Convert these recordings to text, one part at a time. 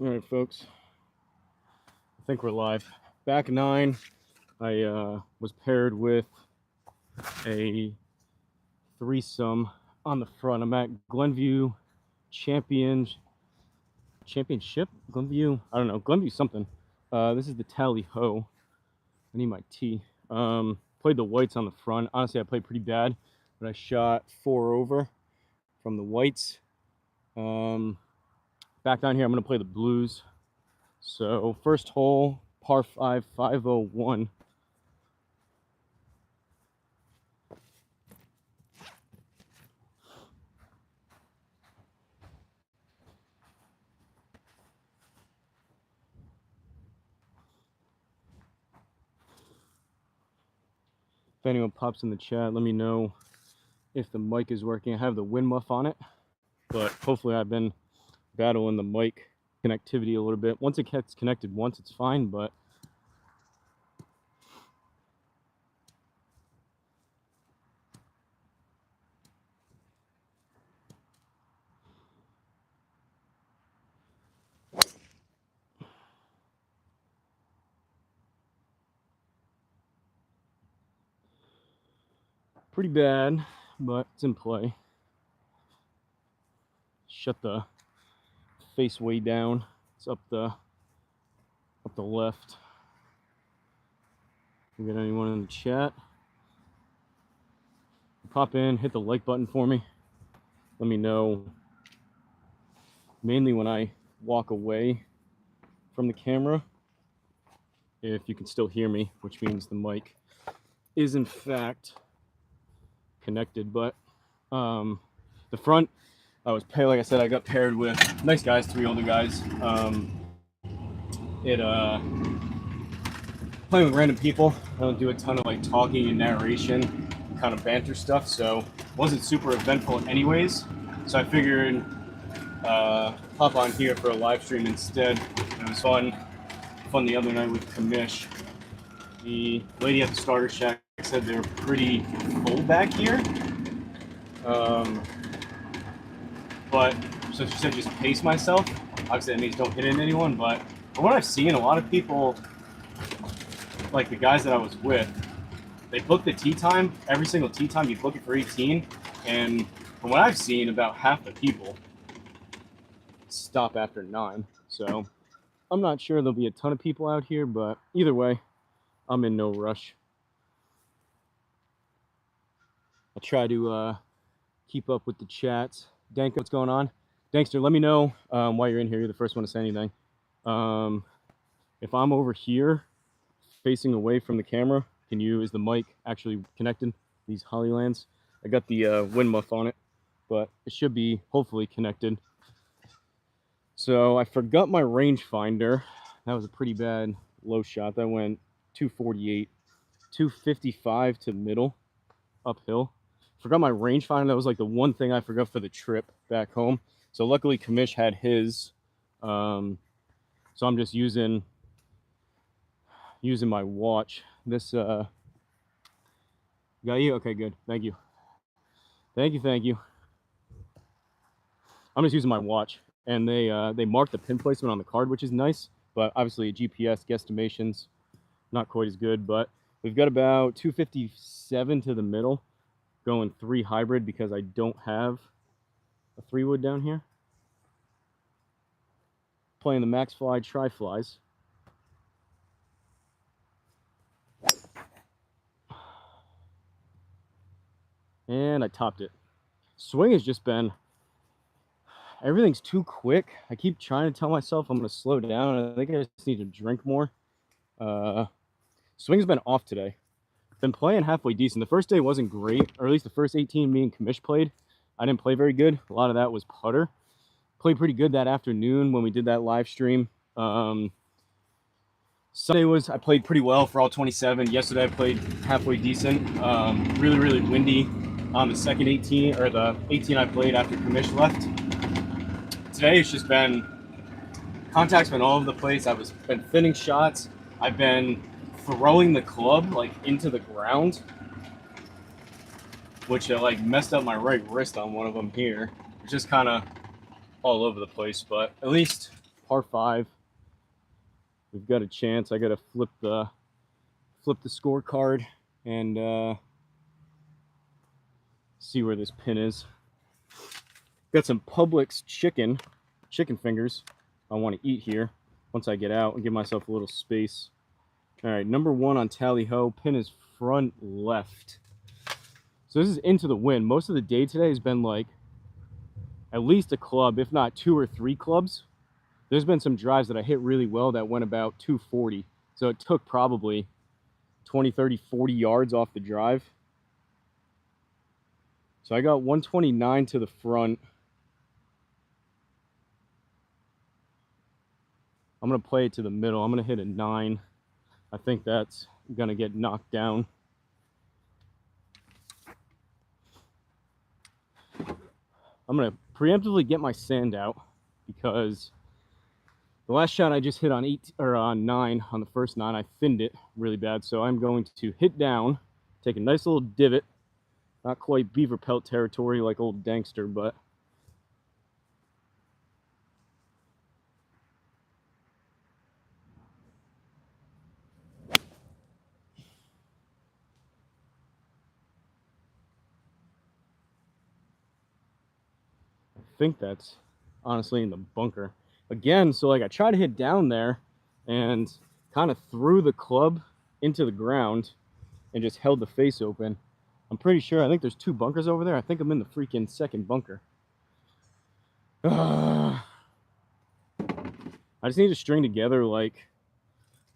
All right, folks. I think we're live. Back 9, I was paired with a threesome on the front. I'm at Glenview Championship? Glenview? I don't know. Glenview something. This is the Talley Ho. I need my tea. Played the whites on the front. Honestly, I played pretty bad, but I shot 4 over from the whites. Back down here, I'm going to play the blues. So first hole, par 5, 501. If anyone pops in the chat, let me know if the mic is working. I have the wind muff on it, but hopefully I've been battling the mic connectivity a little bit. Once it gets connected once, it's fine, but pretty bad, but it's in play. Shut the face way down. It's up the left. We got anyone in the chat? Pop in, hit the like button for me. Let me know, mainly when I walk away from the camera, if you can still hear me, which means the mic is in fact connected. But the front, I was paired, like I said, I got paired with nice guys, 3 older guys. Playing with random people. I don't do a ton of like talking and narration, kind of banter stuff, so it wasn't super eventful anyways. So I figured pop on here for a live stream instead. It was fun the other night with Kamish. The lady at the starter shack said they're pretty full back here. But so she said just pace myself. Obviously that means don't hit into anyone, but from what I've seen, a lot of people, like the guys that I was with, they book the tee time. Every single tee time you book it for 18, and from what I've seen, about half the people stop after 9. So I'm not sure there'll be a ton of people out here, but either way, I'm in no rush. I'll try to keep up with the chats. Dank, what's going on? Dankster, let me know while you're in here. You're the first one to say anything. If I'm over here facing away from the camera, is the mic actually connected? These Hollylands. I got the wind muff on it, but it should be hopefully connected. So I forgot my rangefinder. That was a pretty bad low shot. That went 248, 255 to middle, uphill. Forgot my rangefinder. That was like the one thing I forgot for the trip back home. So luckily Kamish had his. So I'm just using my watch. This got you? Okay, good. Thank you. Thank you. I'm just using my watch, and they marked the pin placement on the card, which is nice, but obviously GPS guesstimations not quite as good. But we've got about 257 to the middle, going 3 hybrid because I don't have a 3-wood down here. Playing the max fly tri flies. And I topped it. Swing has just been, everything's too quick. I keep trying to tell myself I'm going to slow down. I think I just need to drink more. Swing's been off today. Been playing halfway decent. The first day wasn't great, or at least the first 18 me and Kamish played. I didn't play very good. A lot of that was putter. Played pretty good that afternoon when we did that live stream. Sunday I played pretty well for all 27. Yesterday I played halfway decent. Really, really windy on the second 18, or the 18 I played after Kamish left. Today it's just been, contact's been all over the place. I've been thinning shots. I've been throwing the club like into the ground, which like messed up my right wrist on one of them here. It's just kind of all over the place, but at least par 5. We've got a chance. I got to flip the scorecard and see where this pin is. Got some Publix chicken fingers I want to eat here once I get out and give myself a little space. All right, number 1 on Tally Ho. Pin is front left. So this is into the wind. Most of the day today has been like at least a club, if not 2 or 3 clubs. There's been some drives that I hit really well that went about 240. So it took probably 20, 30, 40 yards off the drive. So I got 129 to the front. I'm going to play it to the middle. I'm going to hit a 9. I think that's going to get knocked down. I'm going to preemptively get my sand out because the last shot I just hit on 9 on the first 9, I thinned it really bad. So I'm going to hit down, take a nice little divot, not quite beaver pelt territory like old Dankster, but I think that's honestly in the bunker. Again, so like I tried to hit down there and kind of threw the club into the ground and just held the face open. I'm pretty sure, I think there's 2 bunkers over there. I think I'm in the freaking second bunker. I just need to string together like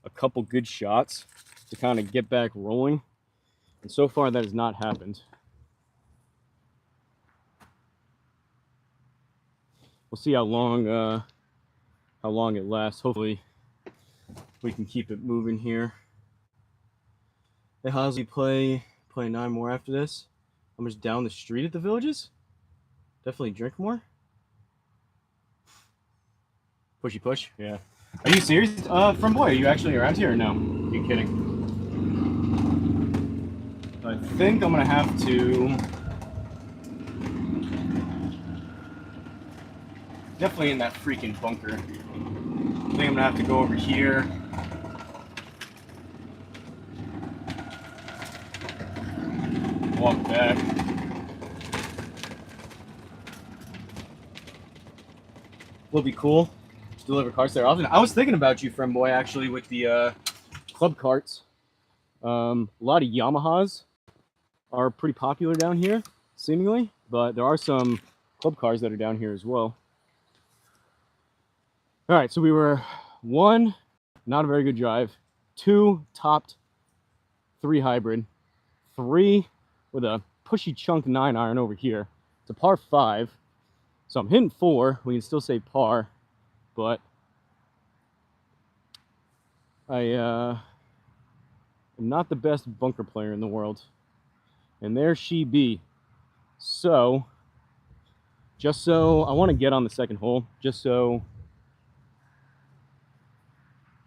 a couple good shots to kind of get back rolling. And so far that has not happened. We'll see how long it lasts. Hopefully we can keep it moving here. Hey Hosel, play 9 more after this. I'm just down the street at the Villages. Definitely drink more. Pushy push, yeah. Are you serious? From boy, are you actually around here or no? Are you kidding? I think I'm gonna have to. Definitely in that freaking bunker. I think I'm gonna have to go over here. Walk back. Will be cool. Deliver carts there often. I was thinking about you, friend boy, actually, with the club carts. A lot of Yamahas are pretty popular down here, seemingly, but there are some club cars that are down here as well. All right, so we were 1, not a very good drive, 2, topped, 3 hybrid, 3 with a pushy chunk 9 iron over here. It's a par 5, so I'm hitting 4. We can still say par, but I am not the best bunker player in the world. And there she be. So, just so I want to get on the second hole, just so.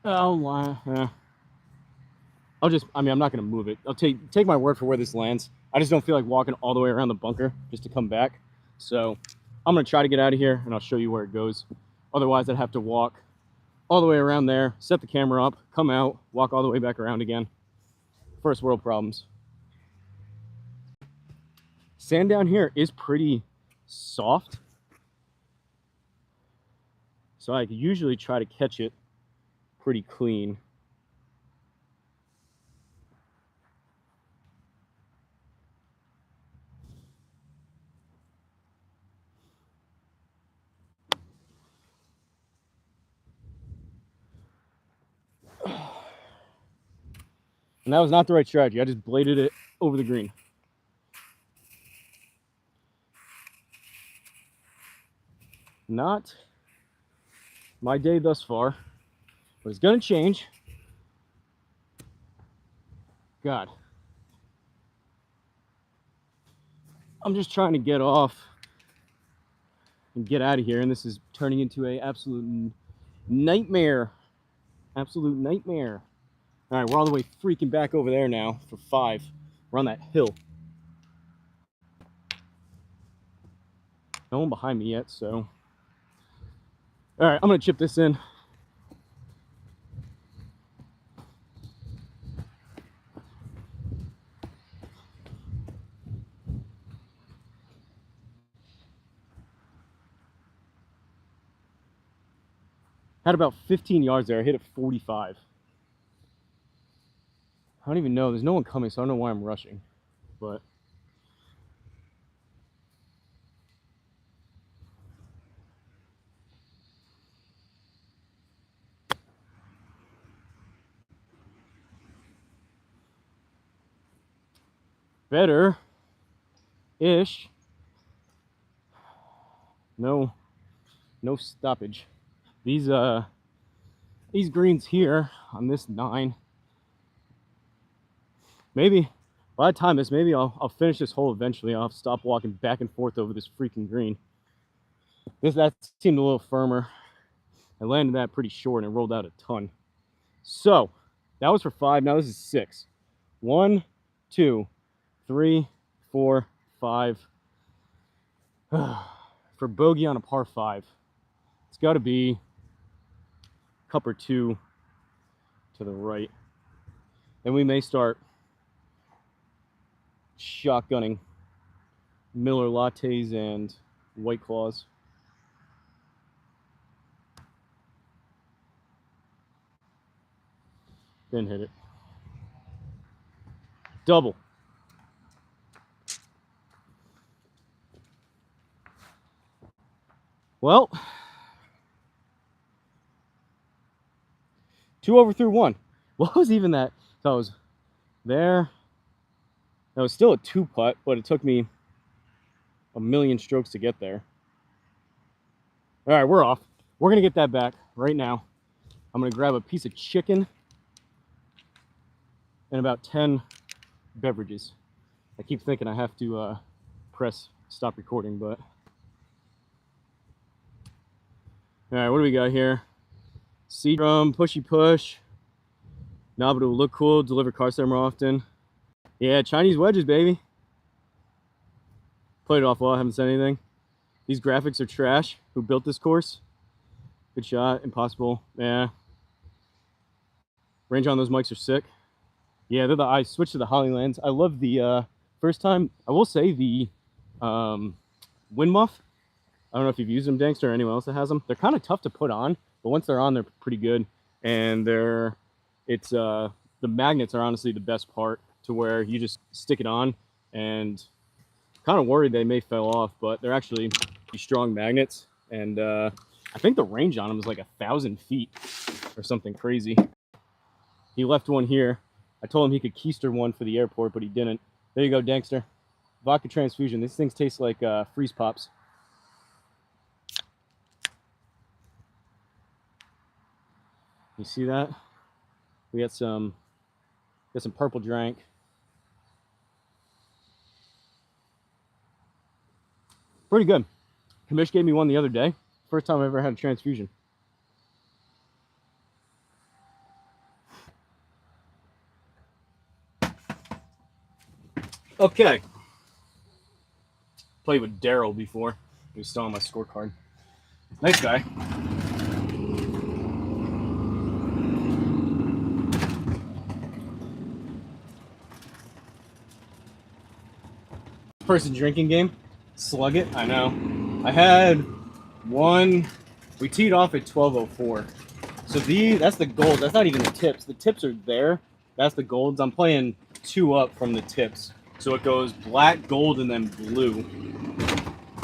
I'm not going to move it. I'll take my word for where this lands. I just don't feel like walking all the way around the bunker just to come back. So I'm going to try to get out of here and I'll show you where it goes. Otherwise, I'd have to walk all the way around there, set the camera up, come out, walk all the way back around again. First world problems. Sand down here is pretty soft. So I usually try to catch it pretty clean. And that was not the right strategy. I just bladed it over the green. Not my day thus far, but it's gonna change. God. I'm just trying to get off and get out of here, and this is turning into an absolute nightmare. Absolute nightmare. All right, we're all the way freaking back over there now for 5. We're on that hill. No one behind me yet, so All right, I'm gonna chip this in. Had about 15 yards there. I hit it 45. I don't even know. There's no one coming, so I don't know why I'm rushing. But better-ish. No stoppage. These greens here on this 9. Maybe by the time this, maybe I'll finish this hole eventually. I'll have to stop walking back and forth over this freaking green. That seemed a little firmer. I landed that pretty short and it rolled out a ton. So that was for 5. Now this is 6. 1, 2, 3, 4, 5. For bogey on a par 5, it's got to be a cup or 2 to the right. And we may start shotgunning Miller lattes and White Claws. Didn't hit it. Double. Well, 2 over through 1. What was even that? So I was there. That was still a 2 putt, but it took me a million strokes to get there. All right, we're off. We're gonna get that back right now. I'm gonna grab a piece of chicken and about 10 beverages. I keep thinking I have to press stop recording, but all right, what do we got here? C drum, pushy push. Nah, but it will look cool. Deliver car side more often. Yeah, Chinese wedges, baby. Played it off well. I haven't said anything. These graphics are trash. Who built this course? Good shot. Impossible. Yeah. Range on those mics are sick. Yeah, I switched to the Hollylands. I love the first time. I will say the wind muff. I don't know if you've used them, Dankster, or anyone else that has them. They're kind of tough to put on, but once they're on, they're pretty good. And the magnets are honestly the best part, to where you just stick it on, and kind of worried they may fall off, but they're actually strong magnets. And I think the range on them is like 1,000 feet or something crazy. He left one here. I told him he could keister one for the airport, but he didn't. There you go, Dankster. Vodka transfusion. These things taste like freeze pops. You see that? We got some purple drank. Pretty good. Kamish gave me one the other day. First time I ever had a transfusion. Okay. Played with Daryl before. He was still on my scorecard. Nice guy. Person drinking game. Slug it. I know. I had one. We teed off at 12:04. So that's the gold. That's not even the tips. The tips are there. That's the golds. I'm playing 2 up from the tips. So it goes black, gold, and then blue.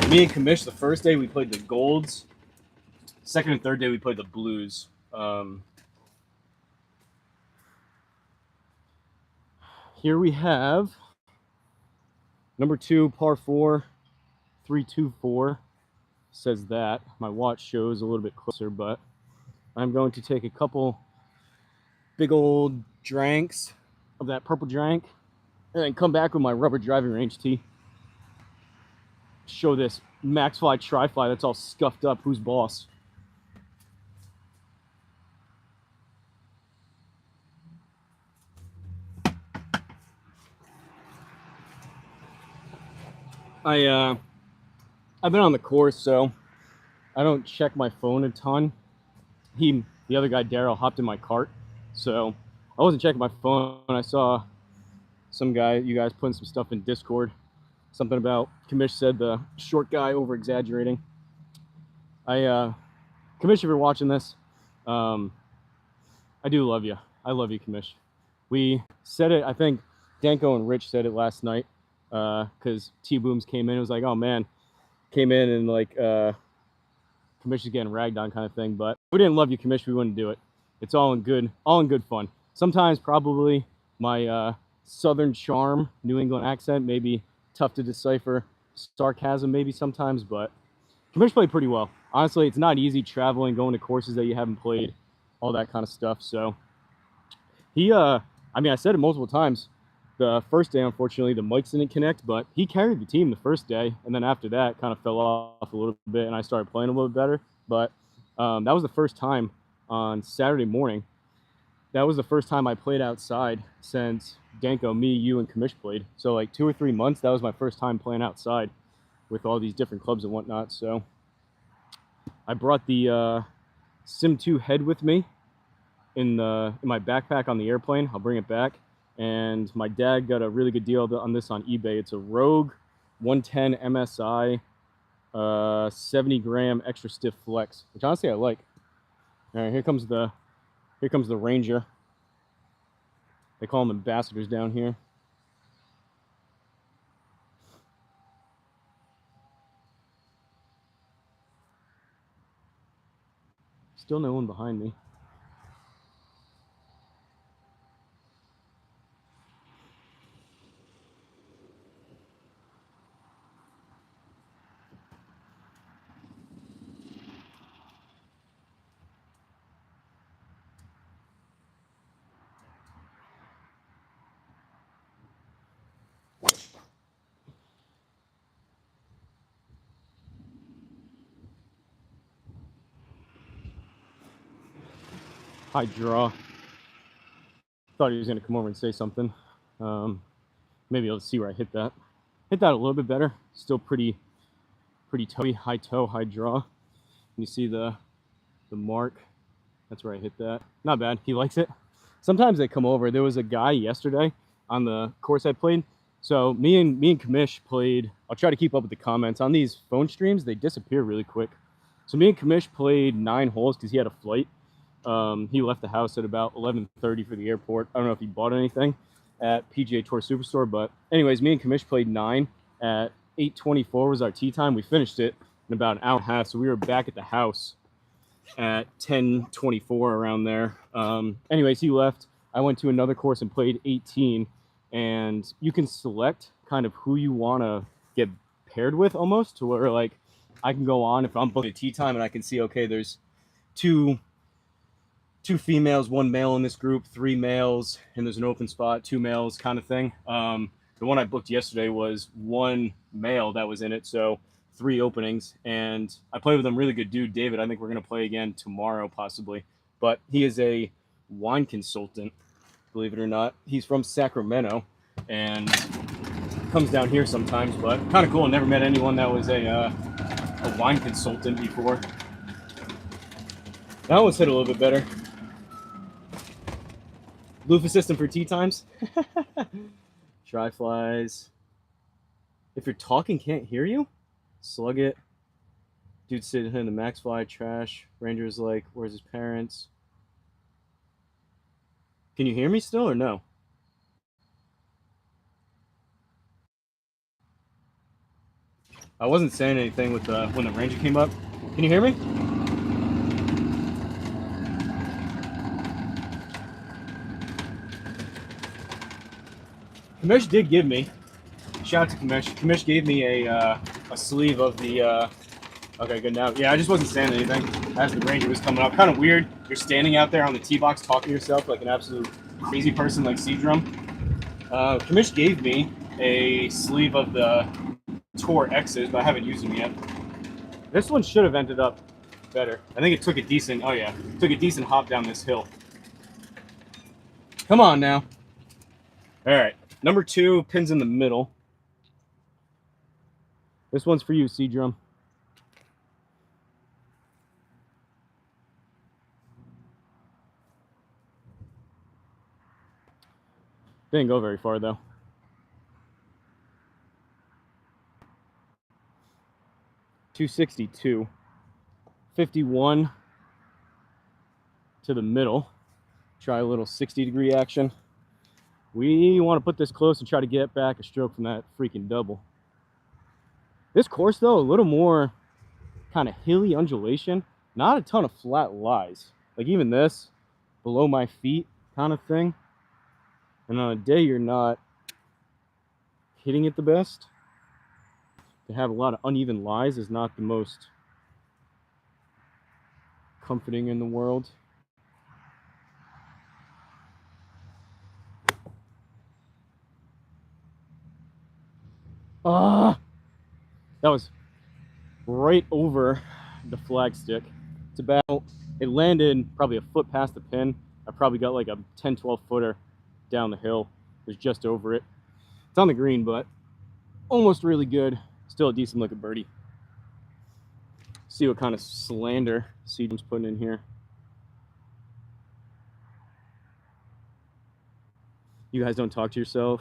Me and Kamish, the first day we played the golds. Second and third day we played the blues. Here we have number 2, par 4, 324. Says that. My watch shows a little bit closer, but I'm going to take a couple big old drinks of that purple drink, and then come back with my rubber driving range tee. Show this max fly tri-fly that's all scuffed up. Who's boss? I've been on the course, so I don't check my phone a ton. The other guy, Daryl, hopped in my cart, so I wasn't checking my phone. I saw some guy, you guys putting some stuff in Discord, something about Commish said the short guy over exaggerating. Commish, if you're watching this, I do love you. I love you, Commish. We said it, I think Danko and Rich said it last night, because T-Booms came in. It was like, oh man, came in and like, Commish is getting ragged on kind of thing. But if we didn't love you, Commish, we wouldn't do it. It's all in good fun. Sometimes probably my southern charm, New England accent, maybe tough to decipher, sarcasm maybe sometimes, but Commish played pretty well. Honestly, it's not easy traveling, going to courses that you haven't played, all that kind of stuff. So he, I mean, I said it multiple times. The first day, unfortunately, the mics didn't connect, but he carried the team the first day, and then after that, kind of fell off a little bit, and I started playing a little bit better. But that was the first time on Saturday morning. That was the first time I played outside since Danko, me, you, and Commish played. So like 2 or 3 months, that was my first time playing outside with all these different clubs and whatnot. So I brought the Sim 2 head with me in my backpack on the airplane. I'll bring it back. And my dad got a really good deal on this on eBay. It's a Rogue 110 MSI 70 gram extra stiff flex, which honestly I like. All right, here comes the Ranger. They call them ambassadors down here. Still no one behind me. High draw. Thought he was going to come over and say something. Maybe I'll see where I hit that. Hit that a little bit better. Still pretty toey, high toe, high draw. You see the mark. That's where I hit that. Not bad. He likes it. Sometimes they come over. There was a guy yesterday on the course I played. So me and Commish played. I'll try to keep up with the comments on these phone streams. They disappear really quick. So me and Commish played 9 holes because he had a flight. He left the house at about 11:30 for the airport. I don't know if he bought anything at PGA Tour Superstore, but anyways, me and Commish played 9 at 8:24 was our tee time. We finished it in about an hour and a half, so we were back at the house at 10:24 around there. Anyways, he left. I went to another course and played 18, and you can select kind of who you want to get paired with almost, to where like I can go on if I'm booking a tee time and I can see, okay, there's two females, 1 male in this group, 3 males, and there's an open spot, 2 males kind of thing. The one I booked yesterday was 1 male that was in it, so 3 openings, and I played with a really good dude, David. I think we're going to play again tomorrow, possibly. But he is a wine consultant, believe it or not. He's from Sacramento, and comes down here sometimes, but kind of cool. Never met anyone that was a wine consultant before. That one's hit a little bit better. Loofah system for tee times. Try flies. If you're talking, can't hear you? Slug it. Dude sitting in the max fly, trash. Ranger's like, where's his parents? Can you hear me still or no? I wasn't saying anything with when the Ranger came up. Can you hear me? Commish did give me, shout out to Commish. Commish gave me a sleeve of the, okay, good now. Yeah, I just wasn't saying anything as the Ranger was coming up. Kind of weird. You're standing out there on the tee box talking to yourself like an absolute crazy person like Seadrum. Commish gave me a sleeve of the Tour X's, but I haven't used them yet. This one should have ended up better. I think it took a decent, oh yeah, took a decent hop down this hill. Come on now. All right. Number 2, pins in the middle. This one's for you, Seadrum. Didn't go very far though. 262. 51 to the middle. Try a little 60-degree action. We want to put this close and try to get back a stroke from that freaking double. This course though, a little more kind of hilly undulation, not a ton of flat lies. Like even this, below my feet kind of thing. And on a day you're not hitting it the best, to have a lot of uneven lies is not the most comforting in the world. That was right over the flagstick. It's about, it landed probably a foot past the pin. I probably got like a 10-12 footer down the hill. It was just over it. It's on the green, but almost really good. Still a decent looking birdie. See what kind of slander Seedham's putting in here. You guys don't talk to yourself.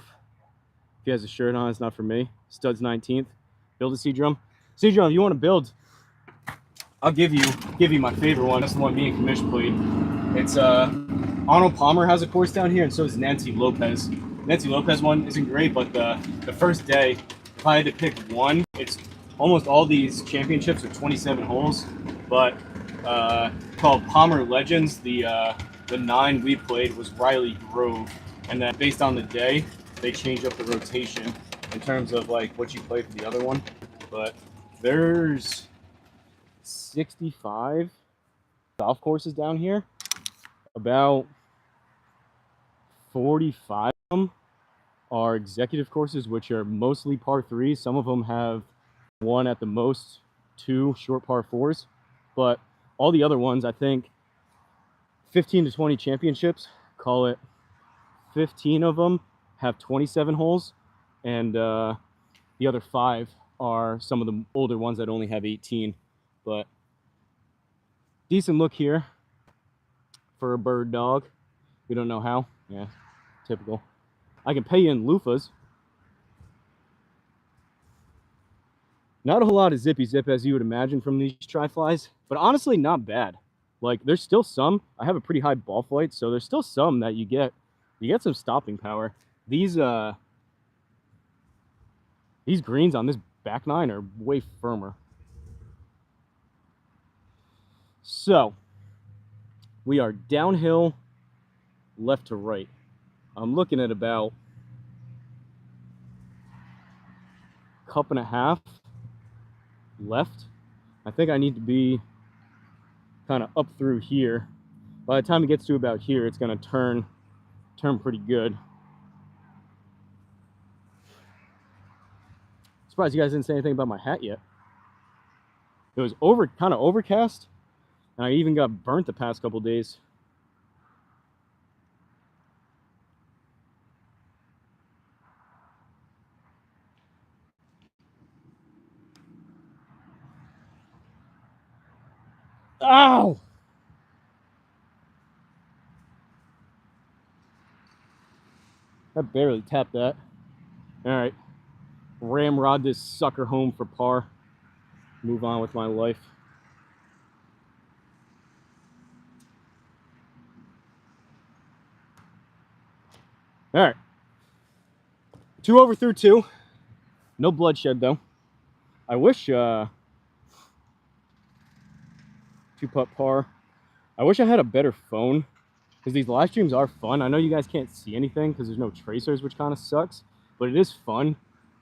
If he has a shirt on, it's not for me. Studs 19th. Build a Seedrum. Seedrum, if you want to build, I'll give you my favorite one. That's the one me and Commish played. It's Arnold Palmer has a course down here, and so does Nancy Lopez. Nancy Lopez one isn't great, but the first day, if I had to pick one, it's almost all these championships are 27 holes, but called Palmer Legends. The 9 we played was Riley Grove, and then based on the day, they change up the rotation in terms of like what you play for the other one. But there's 65 golf courses down here. About 45 of them are executive courses, which are mostly par 3s. Some of them have 1 at the most, 2 short par 4s. But all the other ones, I think 15 to 20 championships, call it 15 of them have 27 holes, and the other 5 are some of the older ones that only have 18. But decent look here for a bird dog. We don't know how. Yeah, typical. I can pay you in loofahs. Not a whole lot of zippy zip as you would imagine from these tri-flies, but honestly not bad. Like there's still some. I have a pretty high ball flight, so there's still some that you get some stopping power. These greens on this back 9 are way firmer. So we are downhill left to right. I'm looking at about a cup and a half left. I think I need to be kind of up through here. By the time it gets to about here, it's going to turn pretty good. Surprised you guys didn't say anything about my hat yet. It was kind of overcast, and I even got burnt the past couple days. Ow! I barely tapped that. All right. Ramrod this sucker home for par. Move on with my life. All right. 2 over through 2. No bloodshed though. I wish 2-putt par. I wish I had a better phone, because these live streams are fun. I know you guys can't see anything because there's no tracers, which kind of sucks, but it is fun.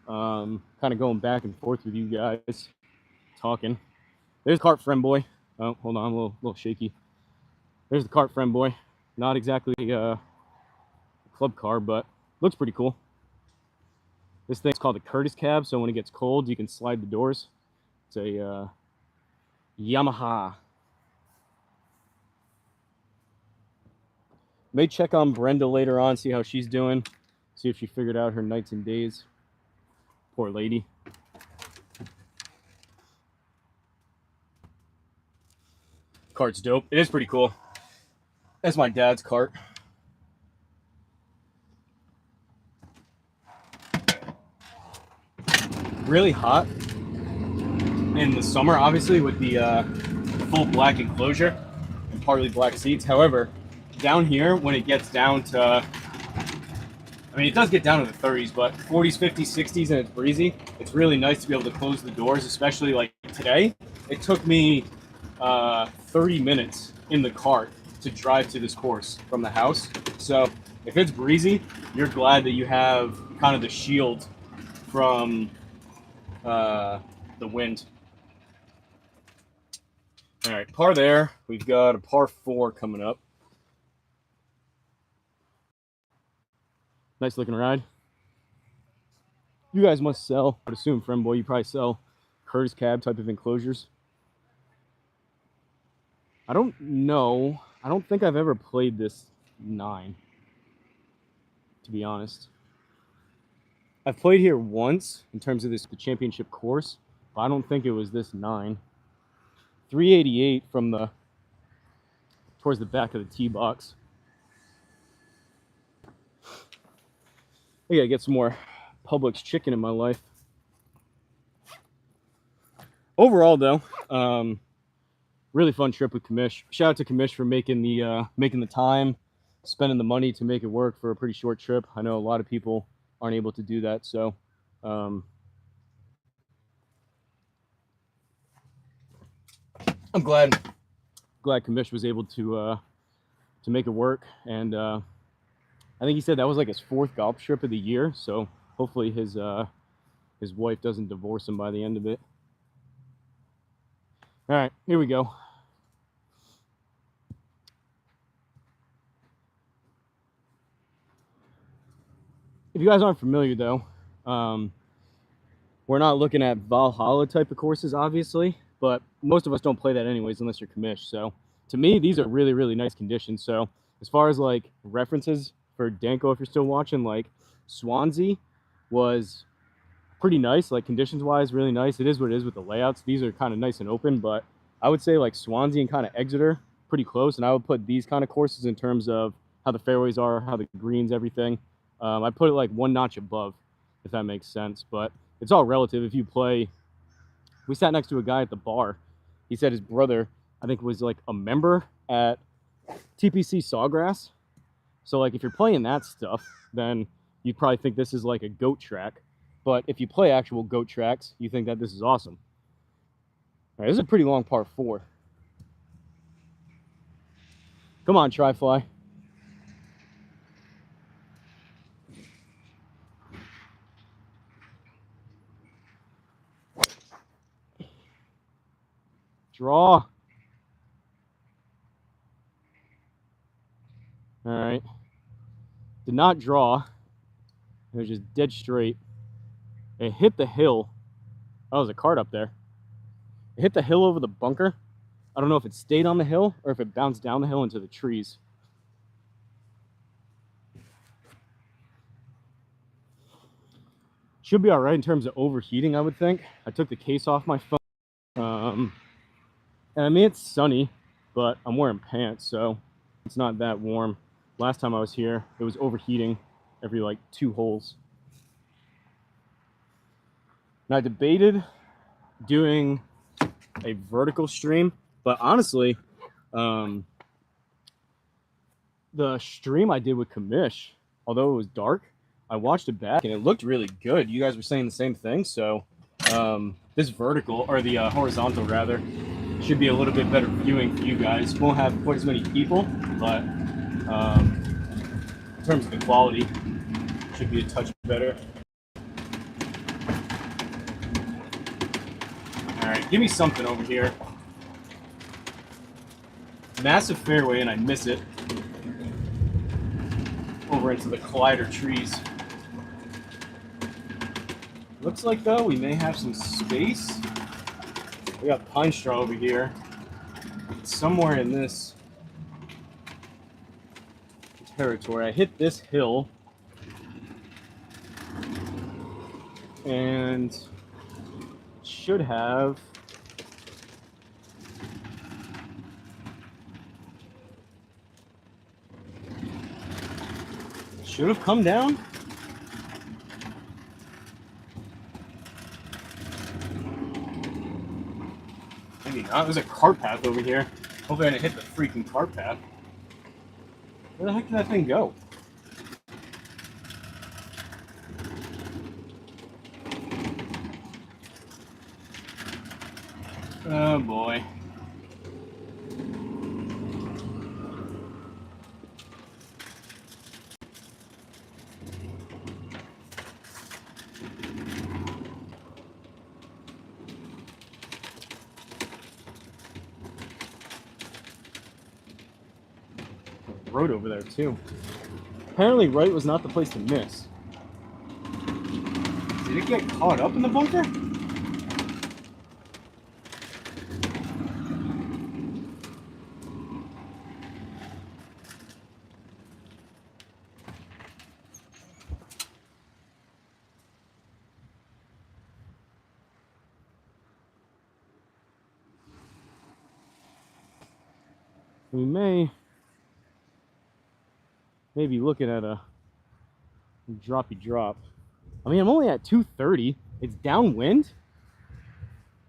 Kind of going back and forth with you guys, talking. There's the cart friend boy. Oh, hold on, I'm a little shaky. There's the cart friend boy. Not exactly a club car, but looks pretty cool. This thing's called a Curtis cab, so when it gets cold, you can slide the doors. It's a Yamaha. May check on Brenda later on, see how she's doing, see if she figured out her nights and days. Poor lady. Cart's dope. It is pretty cool. That's my dad's cart. really hot in the summer, obviously, with the full black enclosure and partly black seats. However, down here, when it gets down to, I mean, it does get down to the 30s, but 40s, 50s, 60s, and it's breezy. It's really nice to be able to close the doors, especially like today. It took me 30 minutes in the car to drive to this course from the house. So if it's breezy, you're glad that you have kind of the shield from the wind. All right, par there. We've got a par 4 coming up. Nice looking ride. You guys must sell, I would assume, friend boy, you probably sell Curtis cab type of enclosures. I don't know. I don't think I've ever played this 9, to be honest. I've played here once in terms of the championship course, but I don't think it was this 9. 388 from towards the back of the tee box. I gotta get some more Publix chicken in my life. Overall, though, really fun trip with Kamish. Shout out to Kamish for making the time, spending the money to make it work for a pretty short trip. I know a lot of people aren't able to do that, so I'm glad Kamish was able to make it work. And I think he said that was like his 4th golf trip of the year, so hopefully his wife doesn't divorce him by the end of it. All right, here we go. If you guys aren't familiar, though, we're not looking at Valhalla type of courses, obviously, but most of us don't play that anyways unless you're Kamish. So to me, these are really, really nice conditions. So as far as like references for Danko, if you're still watching, like Swansea was pretty nice, like conditions wise, really nice. It is what it is with the layouts. These are kind of nice and open, but I would say like Swansea and kind of Exeter pretty close. And I would put these kind of courses in terms of how the fairways are, how the greens, everything. I put it like one notch above, if that makes sense, but it's all relative. If you play, we sat next to a guy at the bar. He said his brother, I think, was like a member at TPC Sawgrass. So like if you're playing that stuff, then you'd probably think this is like a goat track. But if you play actual goat tracks, you think that this is awesome. All right, this is a pretty long par 4. Come on, try fly. Draw. All right. Did not draw. It was just dead straight. It hit the hill. Oh, there's a cart up there. It hit the hill over the bunker. I don't know if it stayed on the hill or if it bounced down the hill into the trees. Should be all right in terms of overheating, I would think. I took the case off my phone. And I mean, it's sunny, but I'm wearing pants, so it's not that warm. Last time I was here, it was overheating every like 2 holes. And I debated doing a vertical stream, but honestly, the stream I did with Kamish, although it was dark, I watched it back and it looked really good. You guys were saying the same thing, so this vertical, or the horizontal rather, should be a little bit better viewing for you guys. Won't have quite as many people, but in terms of the quality, should be a touch better. All right, give me something over here. Massive fairway, and I miss it. Over into the collider trees. Looks like, though, we may have some space. We got pine straw over here. It's somewhere in this territory. I hit this hill. And should have come down. not. There's a cart path over here. Hopefully I didn't hit the freaking cart path. Where the heck did that thing go? Oh boy. Road over there too. Apparently right was not the place to miss. Did it get caught up in the bunker? We may be looking at a droppy drop. I mean, I'm only at 230. It's downwind.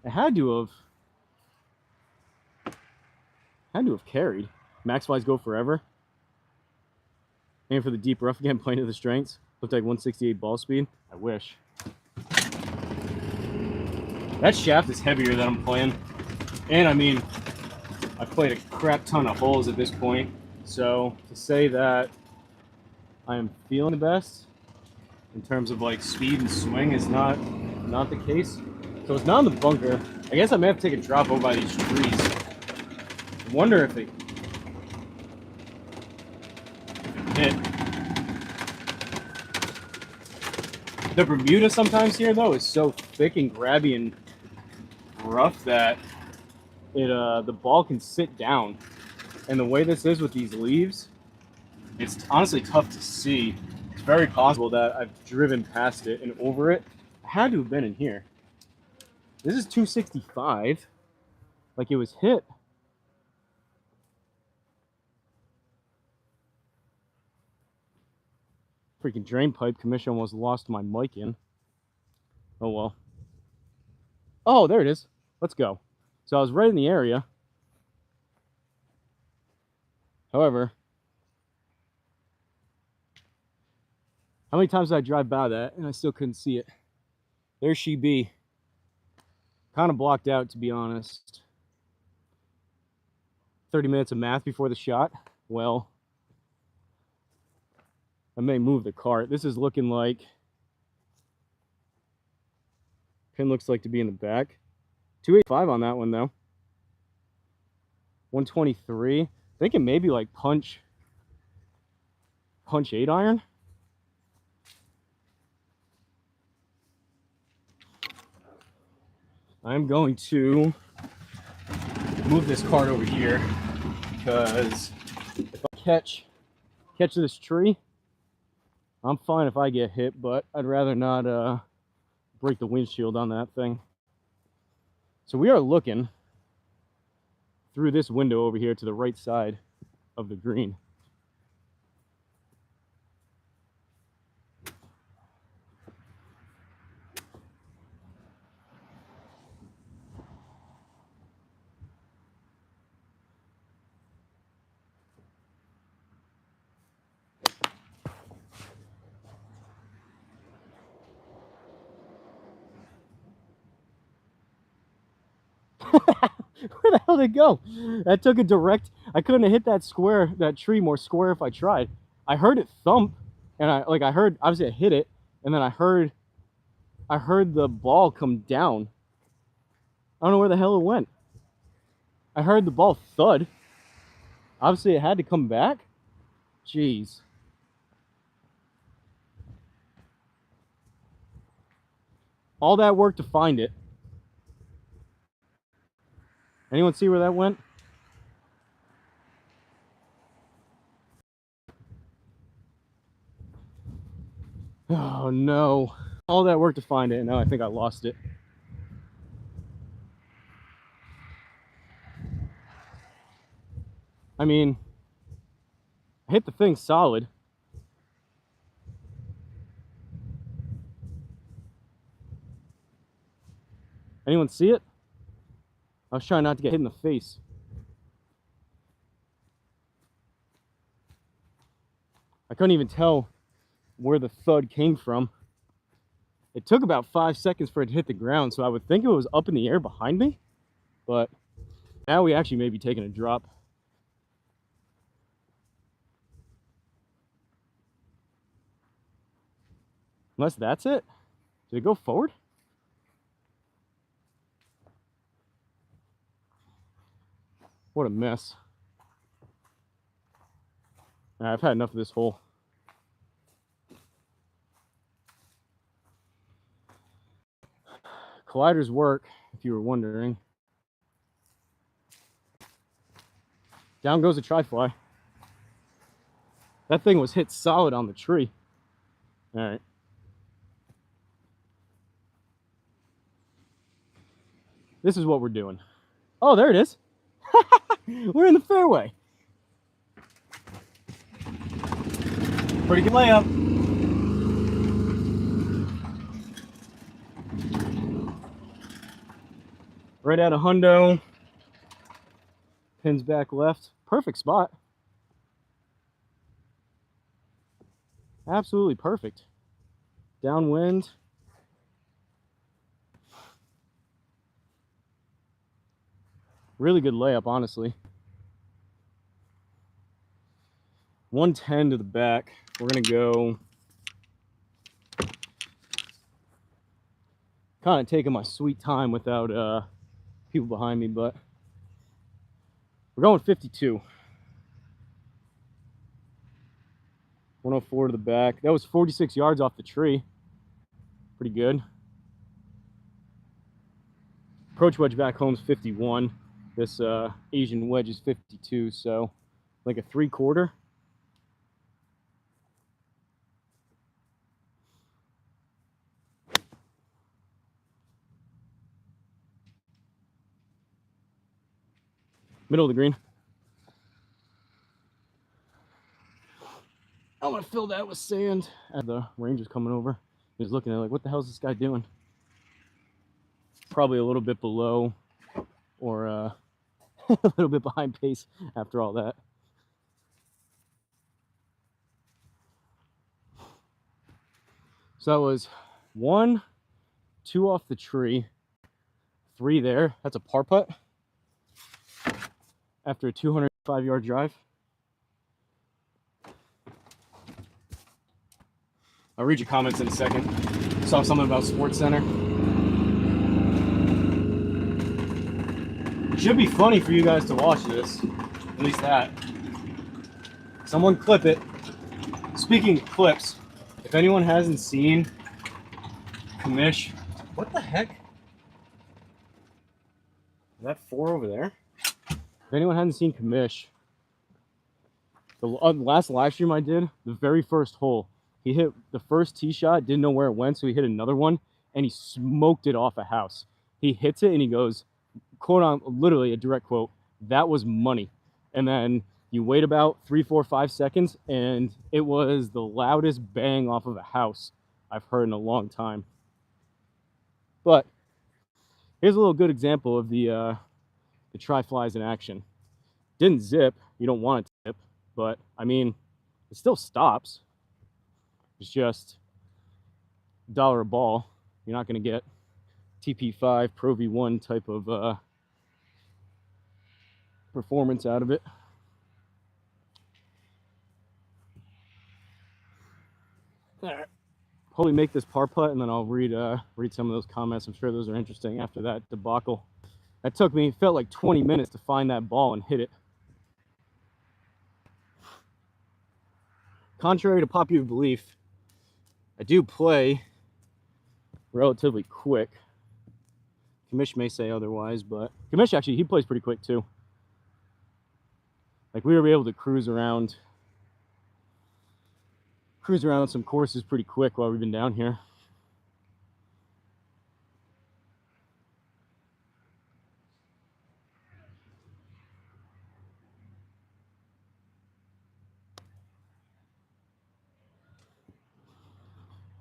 It had to have carried. Max flies go forever. And for the deep rough again, playing to the strengths. Looked like 168 ball speed. I wish. That shaft is heavier than I'm playing. And I mean, I've played a crap ton of holes at this point. So to say that I am feeling the best in terms of like speed and swing is not the case. So it's not in the bunker. I guess I may have to take a drop over by these trees. I wonder if it hit. The Bermuda sometimes here though is so thick and grabby and rough that it the ball can sit down. And the way this is with these leaves, it's honestly tough to see. It's very possible that I've driven past it and over it. I had to have been in here. This is 265. Like it was hit. Freaking drain pipe commission almost lost my mic in. Oh well. Oh, there it is. Let's go. So I was right in the area. However, how many times did I drive by that and I still couldn't see it? There she be. Kind of blocked out, to be honest. 30 minutes of math before the shot. Well, I may move the cart. This is looking like pin looks like to be in the back. 285 on that one though. 123. Thinking maybe like punch 8 iron. I'm going to move this cart over here because if I catch this tree, I'm fine if I get hit, but I'd rather not break the windshield on that thing. So we are looking through this window over here to the right side of the green. Where the hell did it go? That took a direct. I couldn't have hit that tree more square if I tried. I heard it thump, and I heard, obviously I hit it, and then I heard the ball come down. I don't know where the hell it went. I heard the ball thud. Obviously it had to come back. Jeez. All that work to find it. Anyone see where that went? Oh no. All that work to find it, and now I think I lost it. I mean, I hit the thing solid. Anyone see it? I was trying not to get hit in the face. I couldn't even tell where the thud came from. It took about 5 seconds for it to hit the ground, so I would think it was up in the air behind me, but now we actually may be taking a drop. Unless that's it. Did it go forward? What a mess. I've had enough of this hole. Colliders work, if you were wondering. Down goes a tri-fly. That thing was hit solid on the tree. All right. This is what we're doing. Oh, there it is. We're in the fairway. Pretty good layup. Right at a hundo. Pins back left. Perfect spot. Absolutely perfect. Downwind. Really good layup, honestly. 110 to the back. We're going to go kind of taking my sweet time without people behind me, but we're going 52. 104 to the back. That was 46 yards off the tree. Pretty good. Approach wedge back home is 51. This Asian wedge is 52, so like a 3/4. Middle of the green. I'm gonna fill that with sand. And the ranger's coming over. He's looking at it like, what the hell is this guy doing? Probably a little bit below or a little bit behind pace after all that. So that was 1, 2 off the tree, 3 there. That's a par putt after a 205-yard drive. I'll read your comments in a second. Saw something about Sports Center. It should be funny for you guys to watch this. At least that. Someone clip it. Speaking of clips, if anyone hasn't seen Commish, what the heck? Is that 4 over there? If anyone hasn't seen Commish, the last live stream I did, the very first hole, he hit the first tee shot, didn't know where it went, so he hit another one, and he smoked it off a house. He hits it, and he goes, quote on, literally a direct quote, "That was money." And then you wait about 3, 4, 5 seconds, and it was the loudest bang off of a house I've heard in a long time. But here's a little good example of the tri-flies in action. Didn't zip. You don't want it to zip, but I mean, it still stops. It's just $1 a ball. You're not going to get TP5 Pro V1 type of performance out of it. All right. Hopefully make this par putt, and then I'll read some of those comments. I'm sure those are interesting after that debacle. That took me, it felt like 20 minutes to find that ball and hit it. Contrary to popular belief, I do play relatively quick. Commish may say otherwise, but Commish actually, he plays pretty quick too. Like, we were able to cruise around some courses pretty quick while we've been down here.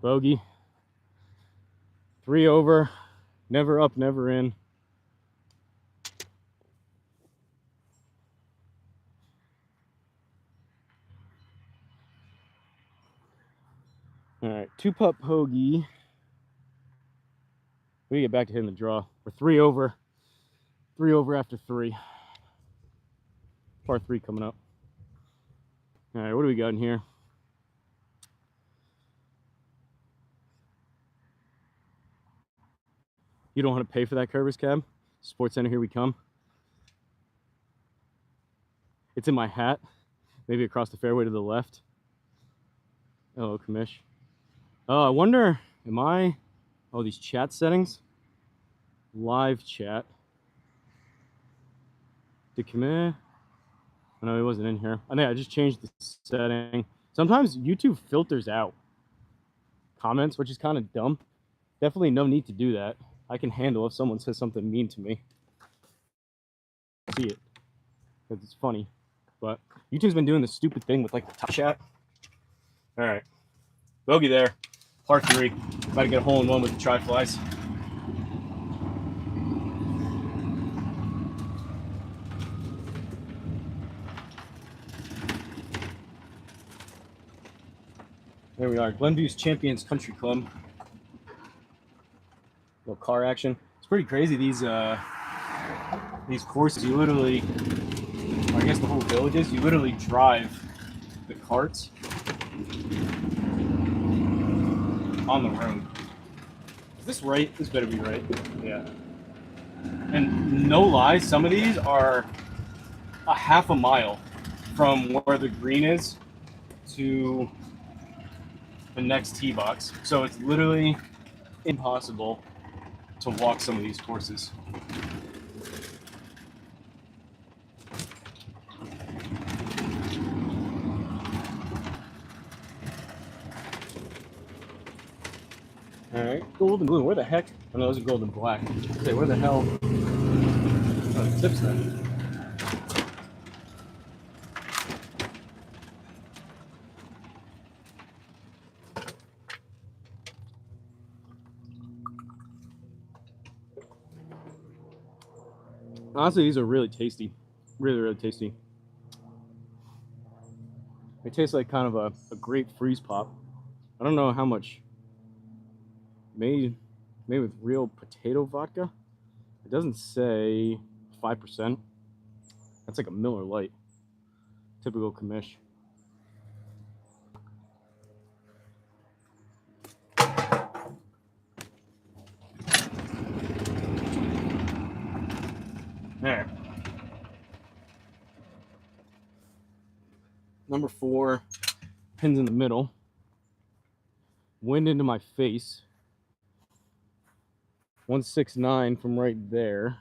Bogey. 3 over. Never up, never in. All right, 2-putt bogey. We get back to hitting the draw. We're 3 over. 3 over after 3. Par 3 coming up. All right, what do we got in here? You don't want to pay for that Curvis cab? Sports Center, here we come. It's in my hat. Maybe across the fairway to the left. Hello, Commish. Oh, I wonder, am I... Oh, these chat settings? Live chat. Did Commish... Oh, no, he wasn't in here. I think I just changed the setting. Sometimes YouTube filters out comments, which is kind of dumb. Definitely no need to do that. I can handle if someone says something mean to me. See it. Because it's funny. But YouTube's been doing this stupid thing with like the top chat. All right. Bogey there. Par 3. About to get a hole in one with the tri-flies. There we are. Glenview's Champions Country Club. Little car action. It's pretty crazy. These courses, you literally, or I guess the whole village is, you literally drive the carts on the road. Is this right? This better be right. Yeah. And no lie, some of these are a half a mile from where the green is to the next tee box. So it's literally impossible to walk some of these courses. All right, gold and blue. Where the heck? Oh, no, those are gold and black. Okay, where the hell? Oh, the tips then. Honestly, these are really tasty. Really, really tasty. They taste like kind of a grape freeze pop. I don't know how much. Made with real potato vodka. It doesn't say 5%. That's like a Miller Lite. Typical commish. There. Number 4, pins in the middle. Wind into my face. 169 from right there.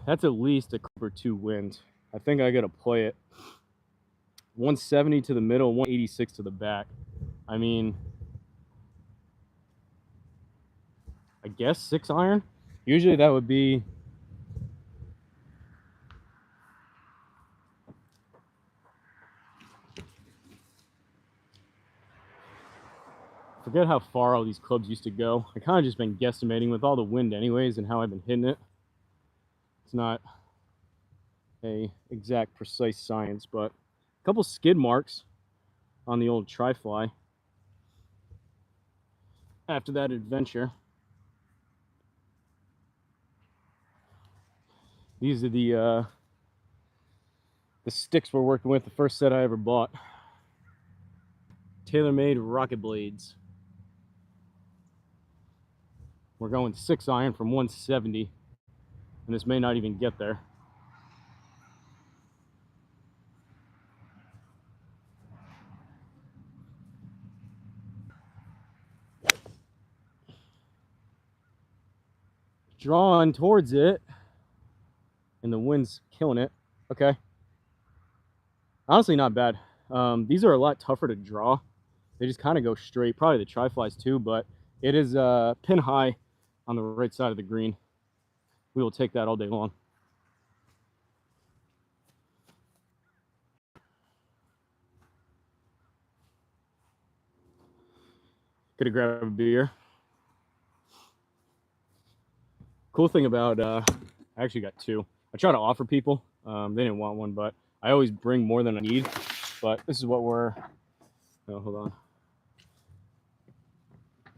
That's at least a clip or 2 wind. I think I gotta play it. 170 to the middle, 186 to the back. I mean, I guess 6 iron. Usually that would be forget how far all these clubs used to go. I kind of just been guesstimating with all the wind anyways and how I've been hitting it. It's not a exact precise science, but a couple skid marks on the old tri-fly after that adventure. These are the sticks we're working with, the first set I ever bought. TaylorMade rocket blades. We're going 6 iron from 170, and this may not even get there. Drawing towards it, and the wind's killing it. Okay. Honestly, not bad. These are a lot tougher to draw. They just kind of go straight. Probably the tri-flies too, but it is pin high on the right side of the green. We will take that all day long. Could have grabbed a beer. Cool thing about, I actually got two. I try to offer people. They didn't want one, but I always bring more than I need. But this is what we're, oh, hold on.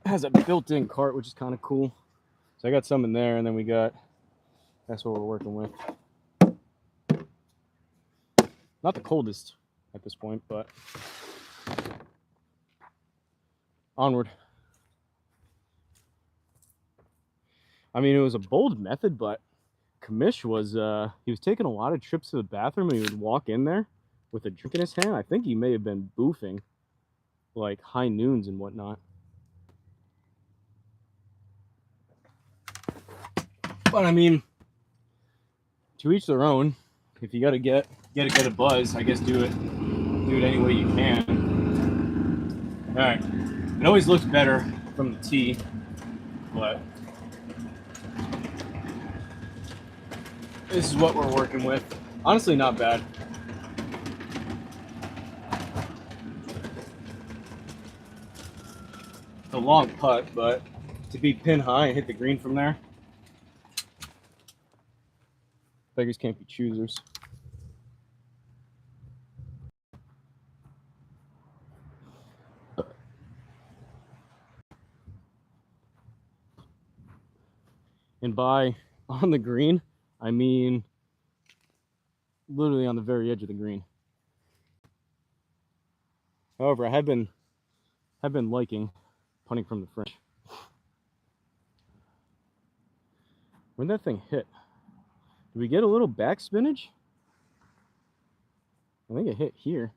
It has a built-in cart, which is kind of cool. So I got some in there, and then we got, that's what we're working with. Not the coldest at this point, but onward. I mean, it was a bold method, but Kamish was, he was taking a lot of trips to the bathroom, and he would walk in there with a drink in his hand. I think he may have been boofing, like high noons and whatnot. But I mean, to each their own. If you gotta get a buzz, I guess do it any way you can. All right, it always looks better from the tee, but this is what we're working with. Honestly, not bad. It's a long putt, but to be pin high and hit the green from there, beggars can't be choosers. And by on the green, I mean literally on the very edge of the green. However, I have been liking punting from the French. Where'd that thing hit? Did we get a little back spinach? I think it hit here.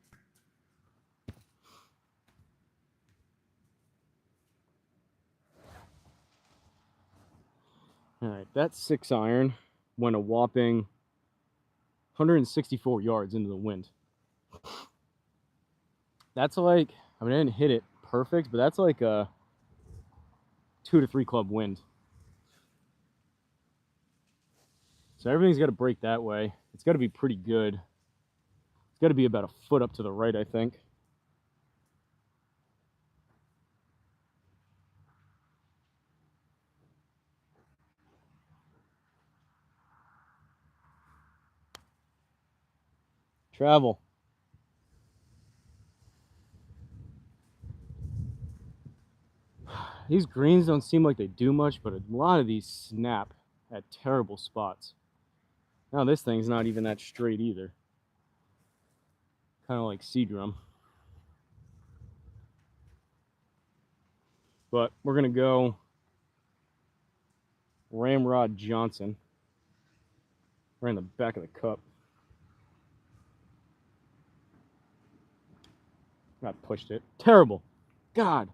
All right, that 6-iron went a whopping 164 yards into the wind. That's like, I mean, I didn't hit it perfect, but that's like a 2 to 3 club wind. So everything's got to break that way. It's got to be pretty good. It's got to be about a foot up to the right, I think. Travel. These greens don't seem like they do much, but a lot of these snap at terrible spots. Now this thing's not even that straight either. Kind of like Seadrum. But we're going to go Ramrod Johnson. Right in the back of the cup. I pushed it. Terrible. God.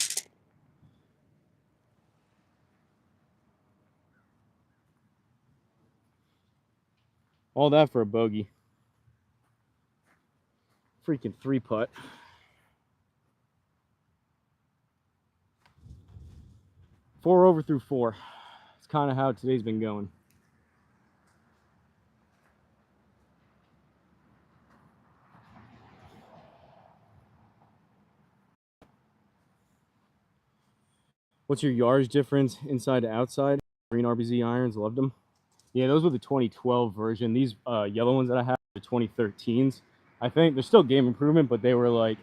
All that for a bogey. Freaking 3-putt. Four over through 4. It's kind of how today's been going. What's your yardage difference inside to outside? Green RBZ irons, loved them. Yeah, those were the 2012 version. These yellow ones that I have, the 2013s. I think they're still game improvement, but they were like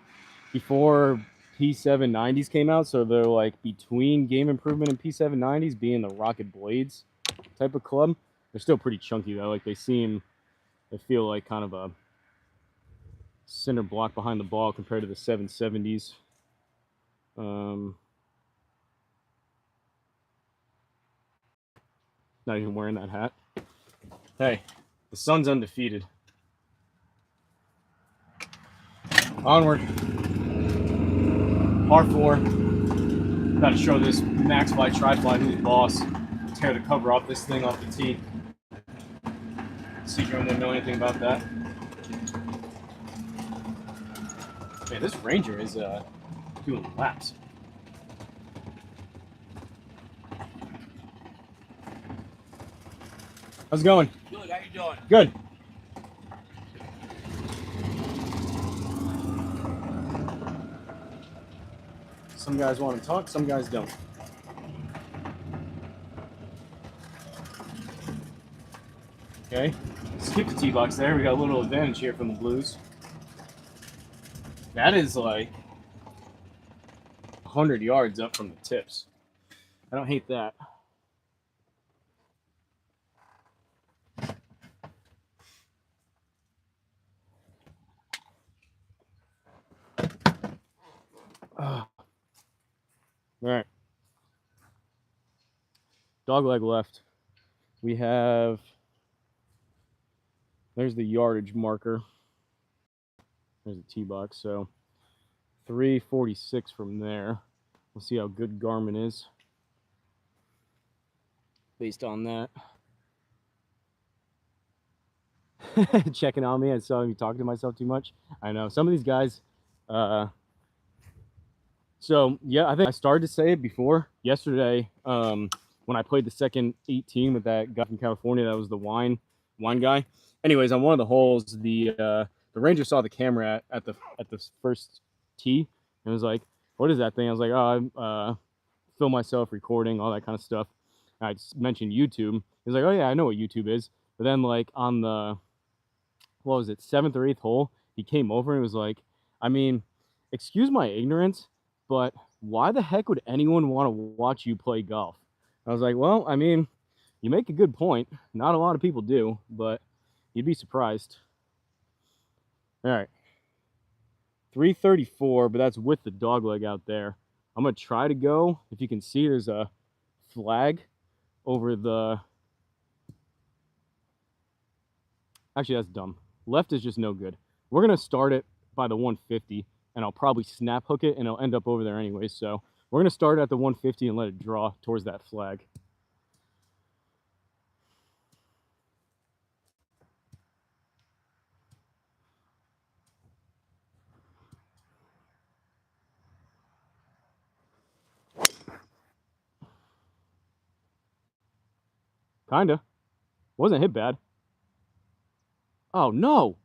before P790s came out, so they're like between game improvement and P790s, being the Rocket Blades type of club. They're still pretty chunky though. Like they feel like kind of a center block behind the ball compared to the 770s. Not even wearing that hat. Hey, the Sun's undefeated. Onward. Par 4. Got to show this Max Fly Tri-Fly who's boss. Tear the cover off this thing off the tee. Seadrum didn't know anything about that. Hey, this Ranger is doing laps. How's it going? Good, how you doing? Good. Some guys want to talk, some guys don't. Okay, skip the tee box there. We got a little advantage here from the Blues. That is like 100 yards up from the tips. I don't hate that. All right. Dog leg left. We have, there's the yardage marker. There's the tee box. So 346 from there. We'll see how good Garmin is based on that. Checking on me. I saw me talking to myself too much. I know some of these guys. So yeah, I think I started to say it before yesterday when I played the second 18 with that guy from California. That was the wine guy. Anyways, on one of the holes, the ranger saw the camera at the first tee and was like, "What is that thing?" I was like, "Oh, I film myself recording, all that kind of stuff." And I just mentioned YouTube. He's like, "Oh yeah, I know what YouTube is." But then like on the, what was it, 7th or 8th hole, he came over and was like, I mean, excuse my ignorance, but why the heck would anyone want to watch you play golf? I was like, well, I mean, you make a good point. Not a lot of people do, but you'd be surprised. All right. 334, but that's with the dog leg out there. I'm going to try to go. If you can see, there's a flag over the... Actually, that's dumb. Left is just no good. We're going to start it by the 150, and I'll probably snap hook it, and it'll end up over there anyway. So we're going to start at the 150 and let it draw towards that flag. Kinda. Wasn't hit bad. Oh, no.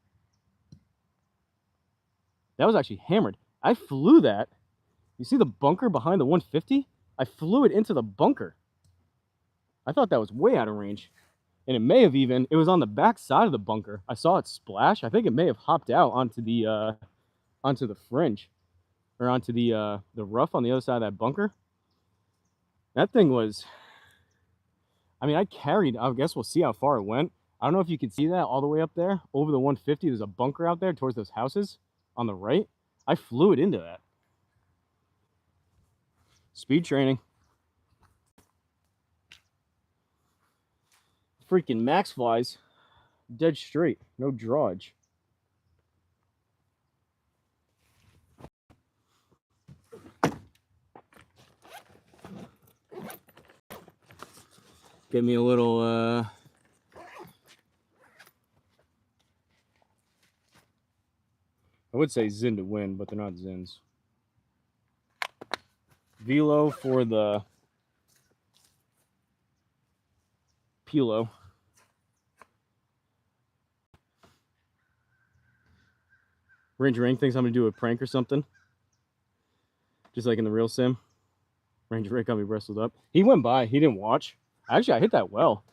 That was actually hammered. I flew that. You see the bunker behind the 150? I flew it into the bunker. I thought that was way out of range. And it may have even, it was on the back side of the bunker. I saw it splash. I think it may have hopped out onto the fringe, or onto the rough on the other side of that bunker. That thing was, I mean, I carried, I guess we'll see how far it went. I don't know if you can see that all the way up there over the 150. There's a bunker out there towards those houses on the right. I flew it into that. Speed training. Freaking max flies. Dead straight. No drawage. Give me a little I would say Zin to win, but they're not Zins. Velo for the Pilo. Ranger Ring thinks I'm gonna do a prank or something. Just like in the real sim. Ranger Ring got me wrestled up. He went by, he didn't watch. Actually, I hit that well.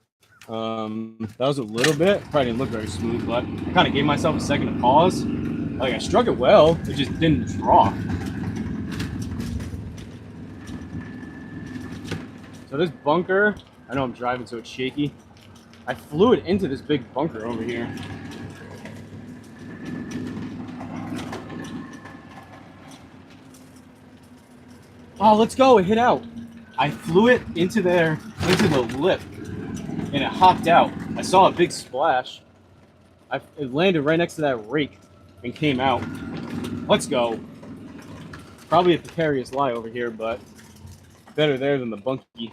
That was a little bit, probably didn't look very smooth, but I kind of gave myself a second to pause. Like, I struck it well, it just didn't draw. So this bunker, I know I'm driving so it's shaky. I flew it into this big bunker over here. Oh, let's go, it hit out. I flew it into there, into the lip, and it hopped out. I saw a big splash. It landed right next to that rake and came out. Let's go. Probably a precarious lie over here, but better there than the bunkie.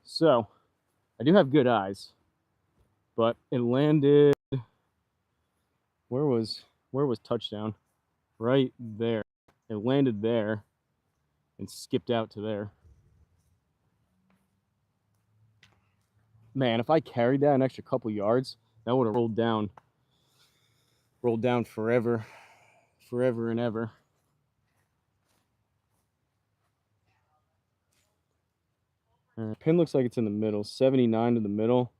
So, I do have good eyes, but it landed. Where was touchdown? Right there. It landed there and skipped out to there. Man, if I carried that an extra couple yards, that would have rolled down forever and ever. Pin looks like it's in the middle. 79 to the middle.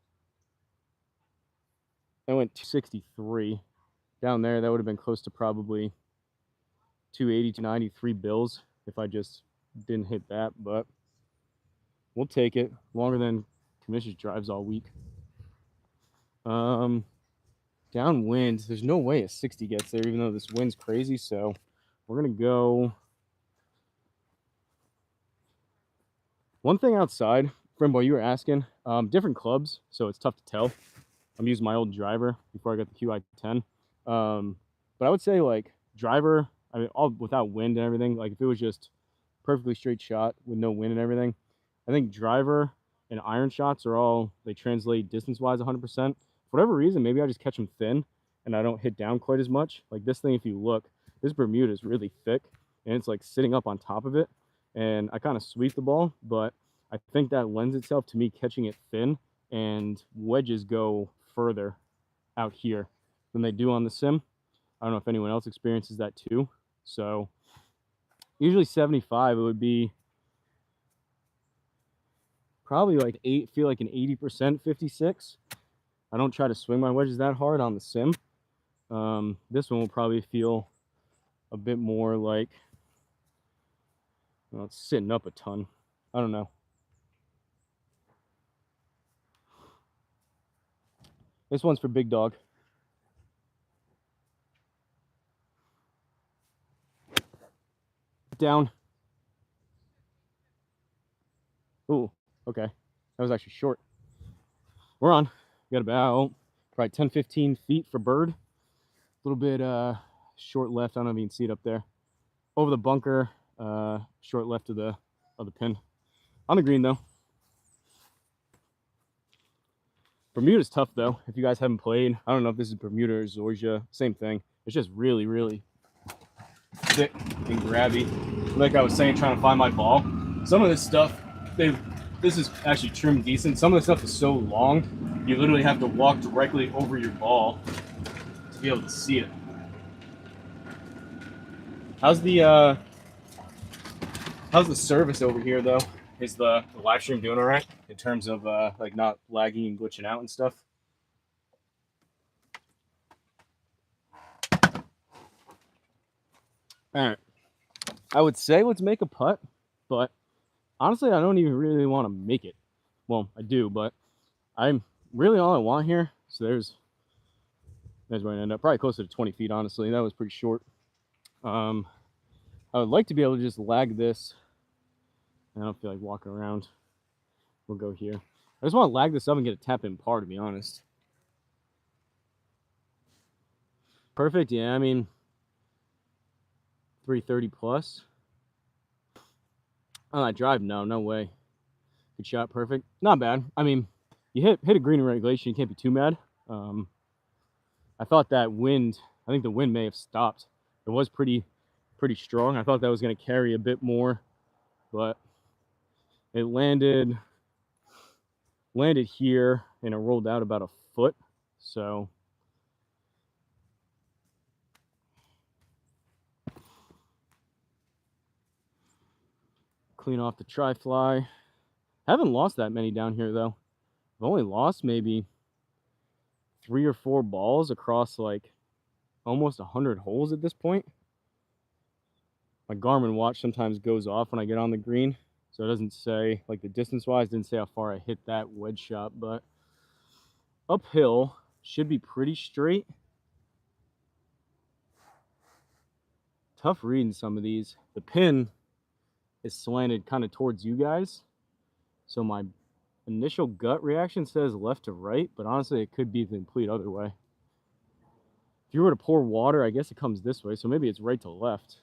I went 263. Down there, that would have been close to probably 280, 293 bills if I just didn't hit that, but we'll take it. Longer than Commission's drives all week. Downwind, there's no way a 60 gets there, even though this wind's crazy, so we're going to go. One thing outside, friend boy, you were asking, different clubs, so it's tough to tell. I'm using my old driver before I got the QI10. But I would say, like, driver, I mean, all without wind and everything, like, if it was just perfectly straight shot with no wind and everything, I think driver and iron shots are all, they translate distance-wise 100%. For whatever reason, maybe I just catch them thin and I don't hit down quite as much. Like this thing, if you look, this Bermuda is really thick and it's like sitting up on top of it. And I kind of sweep the ball, but I think that lends itself to me catching it thin, and wedges go further out here than they do on the sim. I don't know if anyone else experiences that too. So usually 75, it would be probably like feel like an 80% 56. I don't try to swing my wedges that hard on the sim. This one will probably feel a bit more like, well, it's sitting up a ton. I don't know. This one's for Big Dog. Down. Ooh, okay. That was actually short. We're on. We got about probably 10, 15 feet for bird. A little bit short left. I don't know if you can see it up there. Over the bunker, short left of the pin. On the green though. Bermuda's tough though. If you guys haven't played, I don't know if this is Bermuda or Georgia. Same thing. It's just really, really thick and grabby. Like I was saying, trying to find my ball. Some of this stuff, this is actually trimmed decent. Some of the stuff is so long, you literally have to walk directly over your ball to be able to see it. How's the service over here though? Is the live stream doing all right in terms of like not lagging and glitching out and stuff? All right. I would say let's make a putt, but honestly, I don't even really want to make it. Well, I do, but I'm really all I want here. So there's where I end up. Probably closer to 20 feet, honestly. That was pretty short. I would like to be able to just lag this. I don't feel like walking around. We'll go here. I just want to lag this up and get a tap in par, to be honest. Perfect, yeah. I mean, 330 plus. On that drive, no way. Good shot, perfect. Not bad. I mean, you hit a green in regulation, you can't be too mad. I thought that wind, I think the wind may have stopped. It was pretty strong. I thought that was going to carry a bit more, but it landed here and it rolled out about a foot. So clean off the tri-fly. Haven't lost that many down here though. I've only lost maybe 3 or 4 balls across like almost 100 holes at this point. My Garmin watch sometimes goes off when I get on the green, so it doesn't say, like the distance wise, didn't say how far I hit that wedge shot, but uphill should be pretty straight. Tough reading some of these. The pin is slanted kind of towards you guys, so my initial gut reaction says left to right, but honestly it could be the complete other way. If you were to pour water, I guess it comes this way, so maybe it's right to left.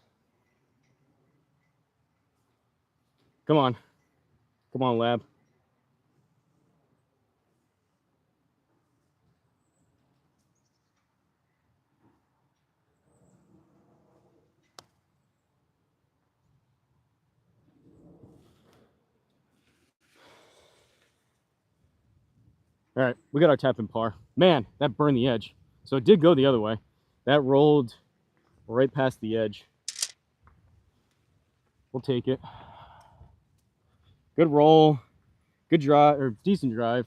Come on, lab. All right, we got our tap in par. Man, that burned the edge. So it did go the other way. That rolled right past the edge. We'll take it. Good roll, good drive, or decent drive.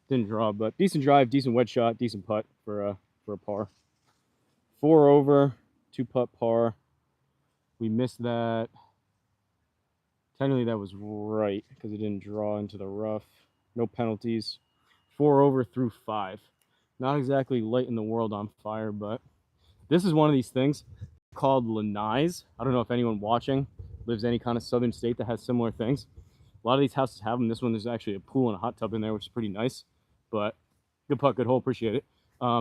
Didn't draw, but decent drive, decent wedge shot, decent putt for a par. 4 over, 2-putt par. We missed that. Technically, that was right because it didn't draw into the rough. No penalties. 4 over through 5. Not exactly lighting the world on fire, but this is one of these things called lanais. I don't know if anyone watching lives in any kind of southern state that has similar things. A lot of these houses have them. This one, there's actually a pool and a hot tub in there, which is pretty nice. But good putt, good hole, appreciate it.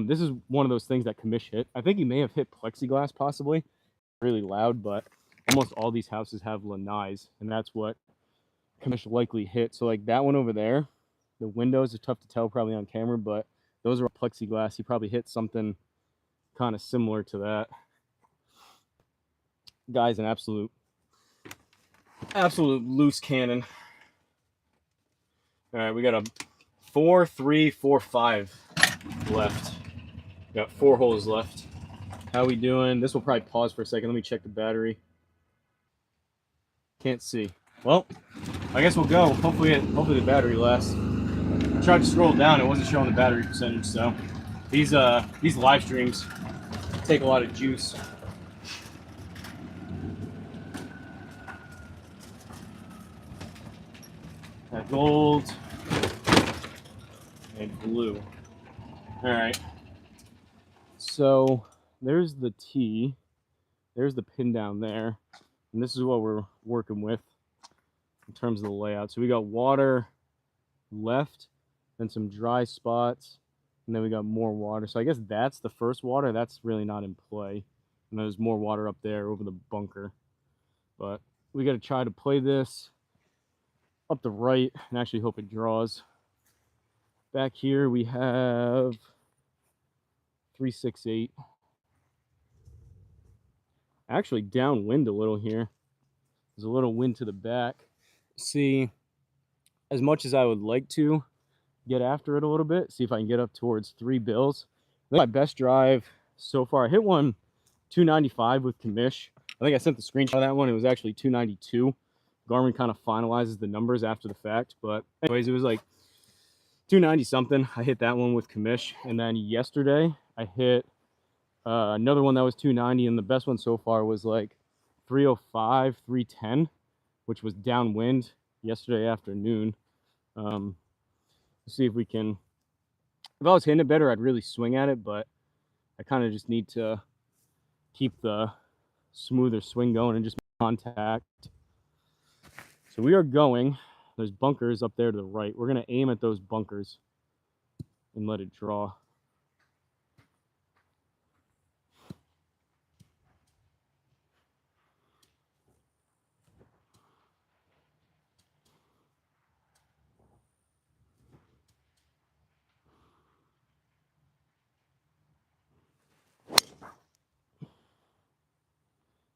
This is one of those things that Kamish hit. I think he may have hit plexiglass possibly. Really loud, but almost all these houses have lanais, and that's what Kamish likely hit. So like that one over there, the windows are tough to tell probably on camera, but those are plexiglass. He probably hit something kind of similar to that. Guy's an absolute loose cannon. All right, we got a 4, 3, 4, 5 left. We got 4 holes left. How we doing? This will probably pause for a second. Let me check the battery. Can't see. Well, I guess we'll go. Hopefully the battery lasts. I tried to scroll down. It wasn't showing the battery percentage, so these live streams take a lot of juice. Got gold and blue. All right. So there's the tee. There's the pin down there. And this is what we're working with in terms of the layout. So we got water left, then some dry spots, and then we got more water. So I guess that's the first water. That's really not in play. And there's more water up there over the bunker. But we got to try to play this up the right and actually hope it draws. Back here we have 368. Actually downwind a little here. There's a little wind to the back. See, as much as I would like to get after it a little bit, see if I can get up towards 3 bills. I think my best drive so far, I hit one 295 with Kamish. I think I sent the screenshot of that one. It was actually 292. Garmin kind of finalizes the numbers after the fact, but anyways, it was like 290 something. I hit that one with Kamish, and then yesterday I hit another one that was 290, and the best one so far was like 305, 310, which was downwind yesterday afternoon. Let's see if we can. If I was hitting it better, I'd really swing at it, but I kind of just need to keep the smoother swing going and just contact. So we are going. There's bunkers up there to the right. We're going to aim at those bunkers and let it draw.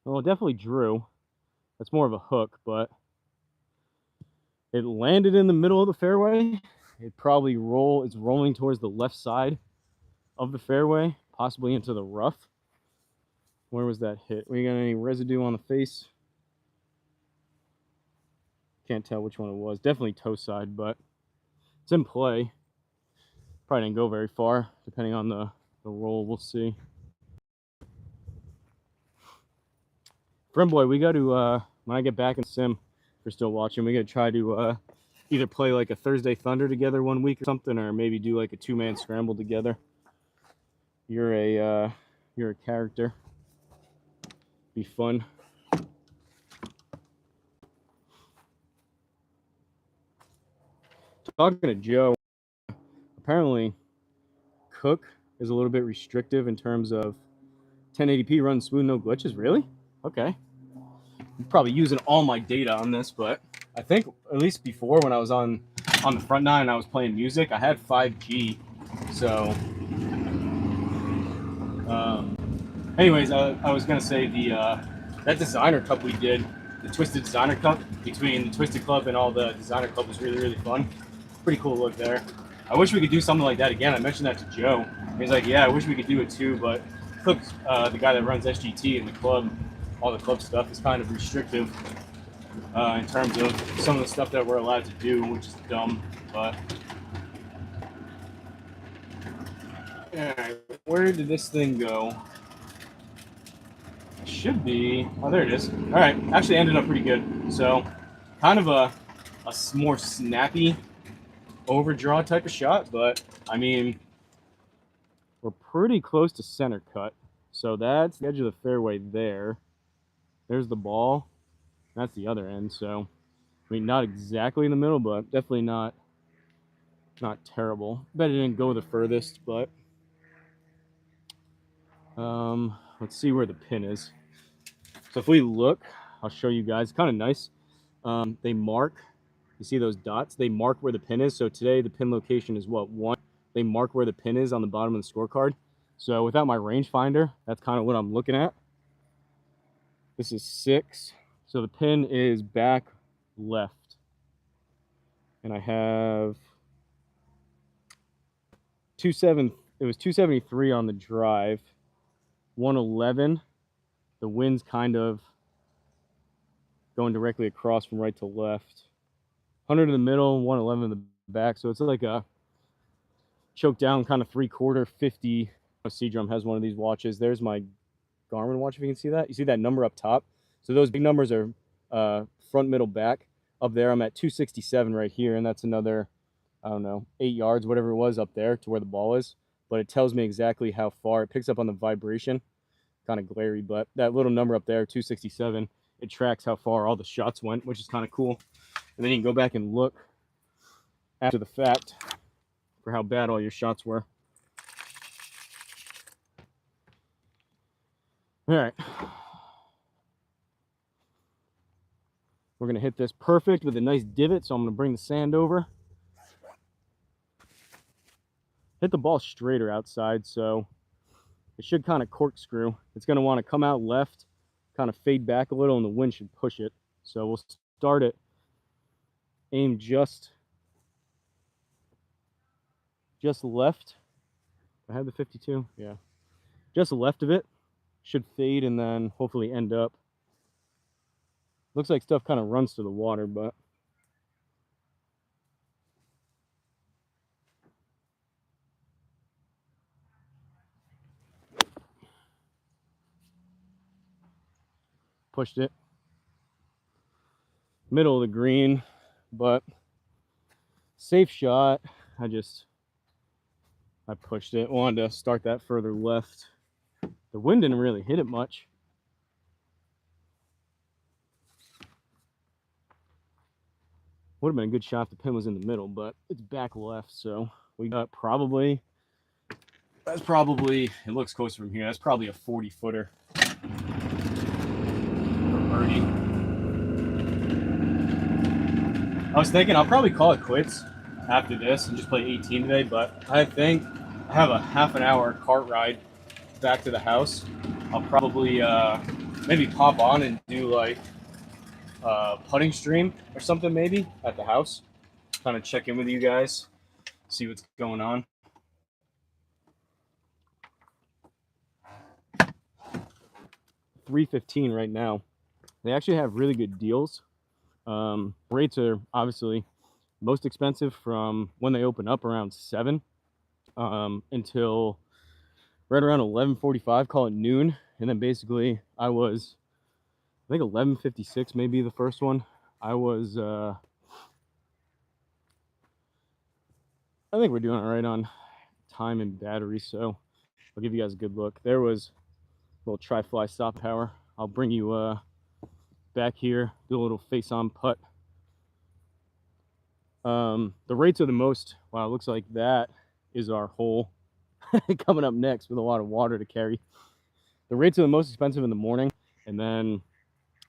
Well, it definitely drew. That's more of a hook, but it landed in the middle of the fairway. It probably it's rolling towards the left side of the fairway, possibly into the rough. Where was that hit? We got any residue on the face? Can't tell which one it was. Definitely toe side, but it's in play. Probably didn't go very far, depending on the roll. We'll see. Friend boy, we got to, when I get back in sim, if you're still watching, we got to try to either play like a Thursday Thunder together one week or something, or maybe do like a 2-man scramble together. You're a character. Be fun. Talking to Joe, apparently Cook is a little bit restrictive in terms of 1080p runs smooth, no glitches. Really? Okay. I'm probably using all my data on this, but I think at least before when I was on the front nine and I was playing music, I had 5G. So anyways, I was gonna say that designer cup we did, the Twisted Designer Cup between the Twisted Club and all the Designer Club was really, really fun. Pretty cool look there. I wish we could do something like that again. I mentioned that to Joe. He's like, yeah, I wish we could do it too, but Cook, the guy that runs SGT in the club, all the club stuff is kind of restrictive in terms of some of the stuff that we're allowed to do, which is dumb, but Alright, where did this thing go? It should be. Oh, there it is. Alright, actually ended up pretty good. So, kind of a more snappy overdraw type of shot, but I mean, we're pretty close to center cut. So that's the edge of the fairway there. There's the ball. That's the other end. So, I mean, not exactly in the middle, but definitely not terrible. Bet it didn't go the furthest, but let's see where the pin is. So if we look, I'll show you guys. Kind of nice. They mark. You see those dots? They mark where the pin is. So today the pin location is what, 1. They mark where the pin is on the bottom of the scorecard. So without my rangefinder, that's kind of what I'm looking at. This is 6. So the pin is back left. And I have 27. It was 273 on the drive. 111. The wind's kind of going directly across from right to left. 100 in the middle, 111 in the back. So it's like a choke down kind of 3/4 50. C-Drum has one of these watches. There's my Garmin watch, if you can see that. You see that number up top? So those big numbers are front, middle, back. Up there, I'm at 267 right here, and that's another, I don't know, 8 yards, whatever it was up there to where the ball is. But it tells me exactly how far. It picks up on the vibration. Kind of glary, but that little number up there, 267, it tracks how far all the shots went, which is kind of cool. And then you can go back and look after the fact for how bad all your shots were. All right. We're going to hit this perfect with a nice divot, so I'm going to bring the sand over. Hit the ball straighter outside, so it should kind of corkscrew. It's going to want to come out left, kind of fade back a little, and the wind should push it. So we'll start it, aim just left. I have the 52, yeah. Just left of it. Should fade and then hopefully end up. Looks like stuff kind of runs to the water, but pushed it. Middle of the green, but safe shot. I pushed it. Wanted to start that further left. The wind didn't really hit it much. Would have been a good shot if the pin was in the middle, but it's back left, so we got probably, that's probably, it looks closer from here, that's probably a 40-footer for birdie. I was thinking I'll probably call it quits after this and just play 18 today, but I think I have a half an hour cart ride back to the house. I'll probably maybe pop on and do like putting stream or something maybe at the house. Kind of check in with you guys, see what's going on. $315 right now. They actually have really good deals. Rates are obviously most expensive from when they open up around 7 until right around 11:45, call it noon, and then basically I think 11:56 maybe the first one. I think we're doing it right on time and battery, so I'll give you guys a good look. There was a little tri-fly stop power. I'll bring you back here, do a little face-on putt. The rates are the most, wow, it looks like that is our hole coming up next with a lot of water to carry. The rates are the most expensive in the morning, and then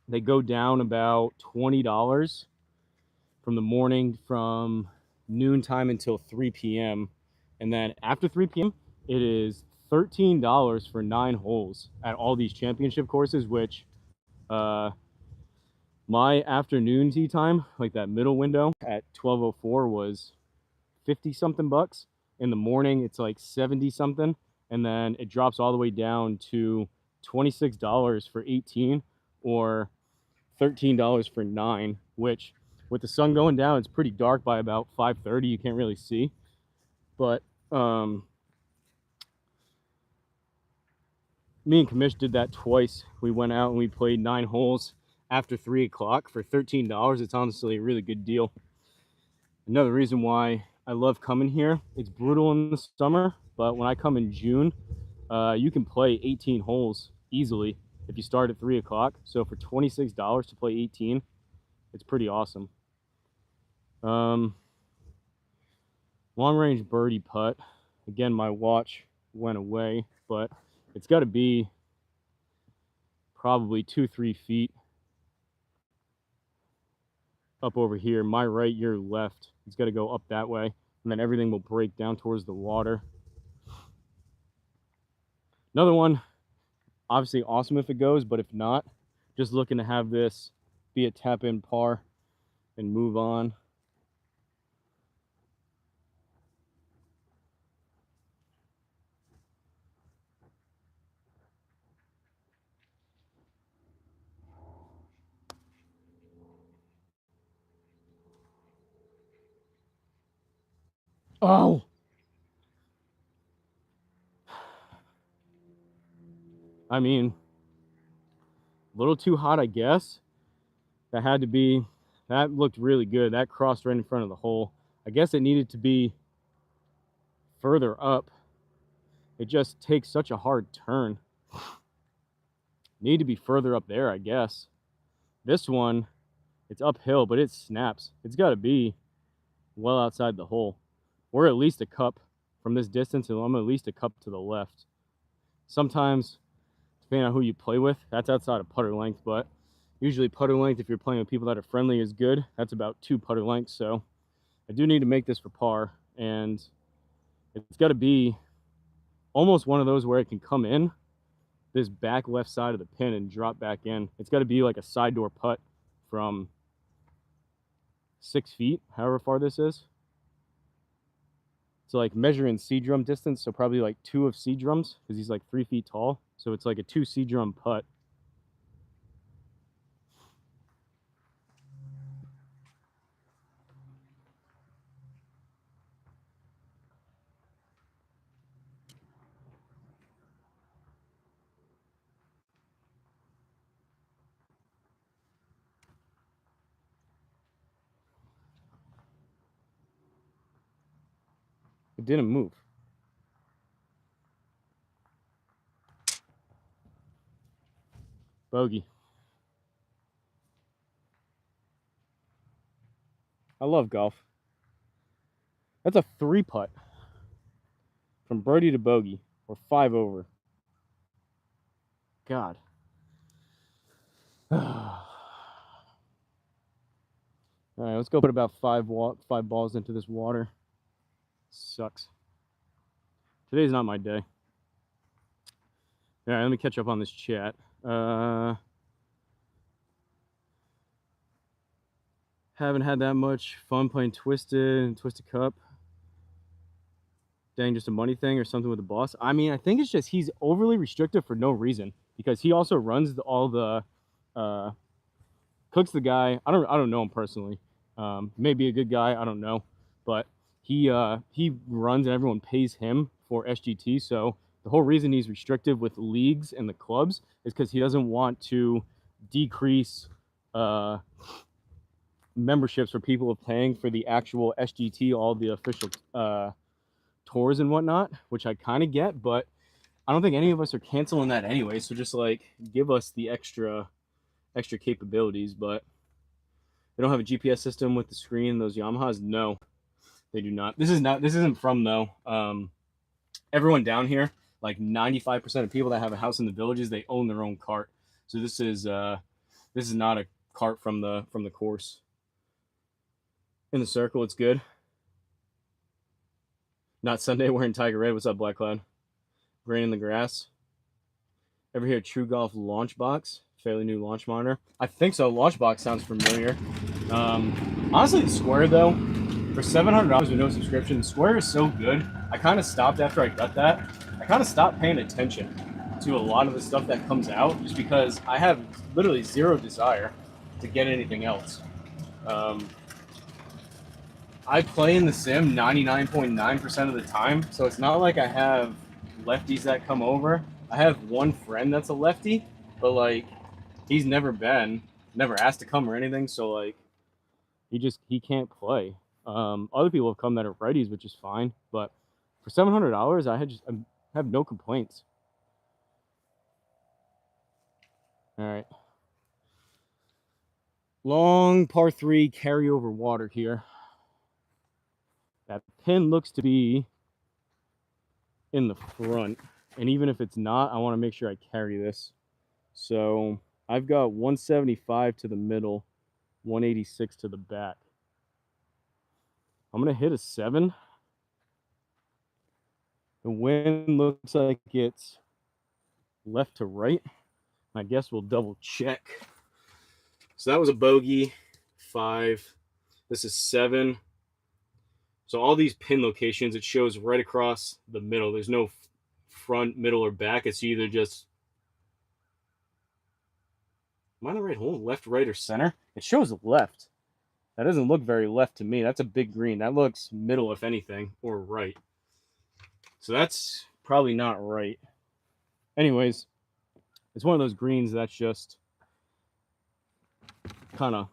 they go down about $20 from the morning from noontime until 3 p.m. And then after 3 p.m., it is $13 for 9 holes at all these championship courses, which my afternoon tee time, like that middle window at 12:04 was 50 something bucks. In the morning, it's like 70 something. And then it drops all the way down to $26 for 18 or $13 for 9, which with the sun going down, it's pretty dark by about 5:30. You can't really see. But Me and Kamish did that twice. We went out and we played 9 holes after 3 o'clock for $13. It's honestly a really good deal. Another reason why I love coming here, it's brutal in the summer, but when I come in June, you can play 18 holes easily if you start at 3 o'clock. So for $26 to play 18, it's pretty awesome. Long range birdie putt. Again, my watch went away, but it's got to be probably 2-3 feet up over here. My right, your left. It's got to go up that way, and then everything will break down towards the water. Another one, obviously awesome if it goes, but if not, just looking to have this be a tap-in par and move on. Oh! I mean, a little too hot, I guess. That had to be, that looked really good. That crossed right in front of the hole. I guess it needed to be further up. It just takes such a hard turn. Need to be further up there, I guess. This one, it's uphill, but it snaps. It's got to be well outside the hole. We're at least a cup from this distance, and I'm at least a cup to the left. Sometimes, depending on who you play with, that's outside of putter length, but usually putter length, if you're playing with people that are friendly, is good. That's about 2 putter lengths, so I do need to make this for par, and it's got to be almost one of those where it can come in this back left side of the pin and drop back in. It's got to be like a side door putt from 6 feet, however far this is. So like measuring C drum distance, so probably like 2 of C drums, because he's like 3 feet tall. So it's like a 2 C drum putt. It didn't move. Bogey. I love golf. That's a 3 putt from birdie to bogey, or 5 over. God. All right, let's go put about 5 balls into this water. Sucks. Today's not my day. All right, let me catch up on this chat. Haven't had that much fun playing Twisted and Twisted Cup. Dang, just a money thing or something with the boss. I mean, I think it's just he's overly restrictive for no reason, because he also runs all the Cook's the guy. I don't know him personally. Maybe a good guy, I don't know, but he runs and everyone pays him for SGT. So the whole reason he's restrictive with leagues and the clubs is because he doesn't want to decrease memberships for people paying for the actual SGT, all the official tours and whatnot, which I kind of get, but I don't think any of us are canceling that anyway. So just like give us the extra capabilities. But they don't have a GPS system with the screen. Those Yamahas, no, they do not. This isn't from though. Everyone down here, like 95% of people that have a house in the villages, they own their own cart. So this is not a cart from the course. In the circle, it's good. Not Sunday wearing Tiger Red. What's up, Black Cloud? Rain in the grass. Ever hear True Golf Launch Box? Fairly new launch monitor. I think so. Launch Box sounds familiar. Honestly, the Square though, for $700 with no subscription, the Square is so good. I kind of stopped after I got that. I kind of stopped paying attention to a lot of the stuff that comes out just because I have literally zero desire to get anything else. I play in the sim 99.9% of the time, so it's not like I have lefties that come over I have one friend that's a lefty, but like he's never asked to come or anything, so like he can't play. Other people have come that are righties, which is fine, but for $700, I have no complaints. All right, long par 3 carryover water here. That pin looks to be in the front, and even if it's not, I want to make sure I carry this. So I've got 175 to the middle, 186 to the back. I'm gonna hit a 7. The wind looks like it's left to right. I guess we'll double check. So that was a bogey, 5. This is 7. So all these pin locations, it shows right across the middle. There's no front, middle, or back. It's either just, am I in the right hole? Left, right, or center? It shows left. That doesn't look very left to me. That's a big green. That looks middle, if anything, or right. So that's probably not right. Anyways, it's one of those greens that's just kind of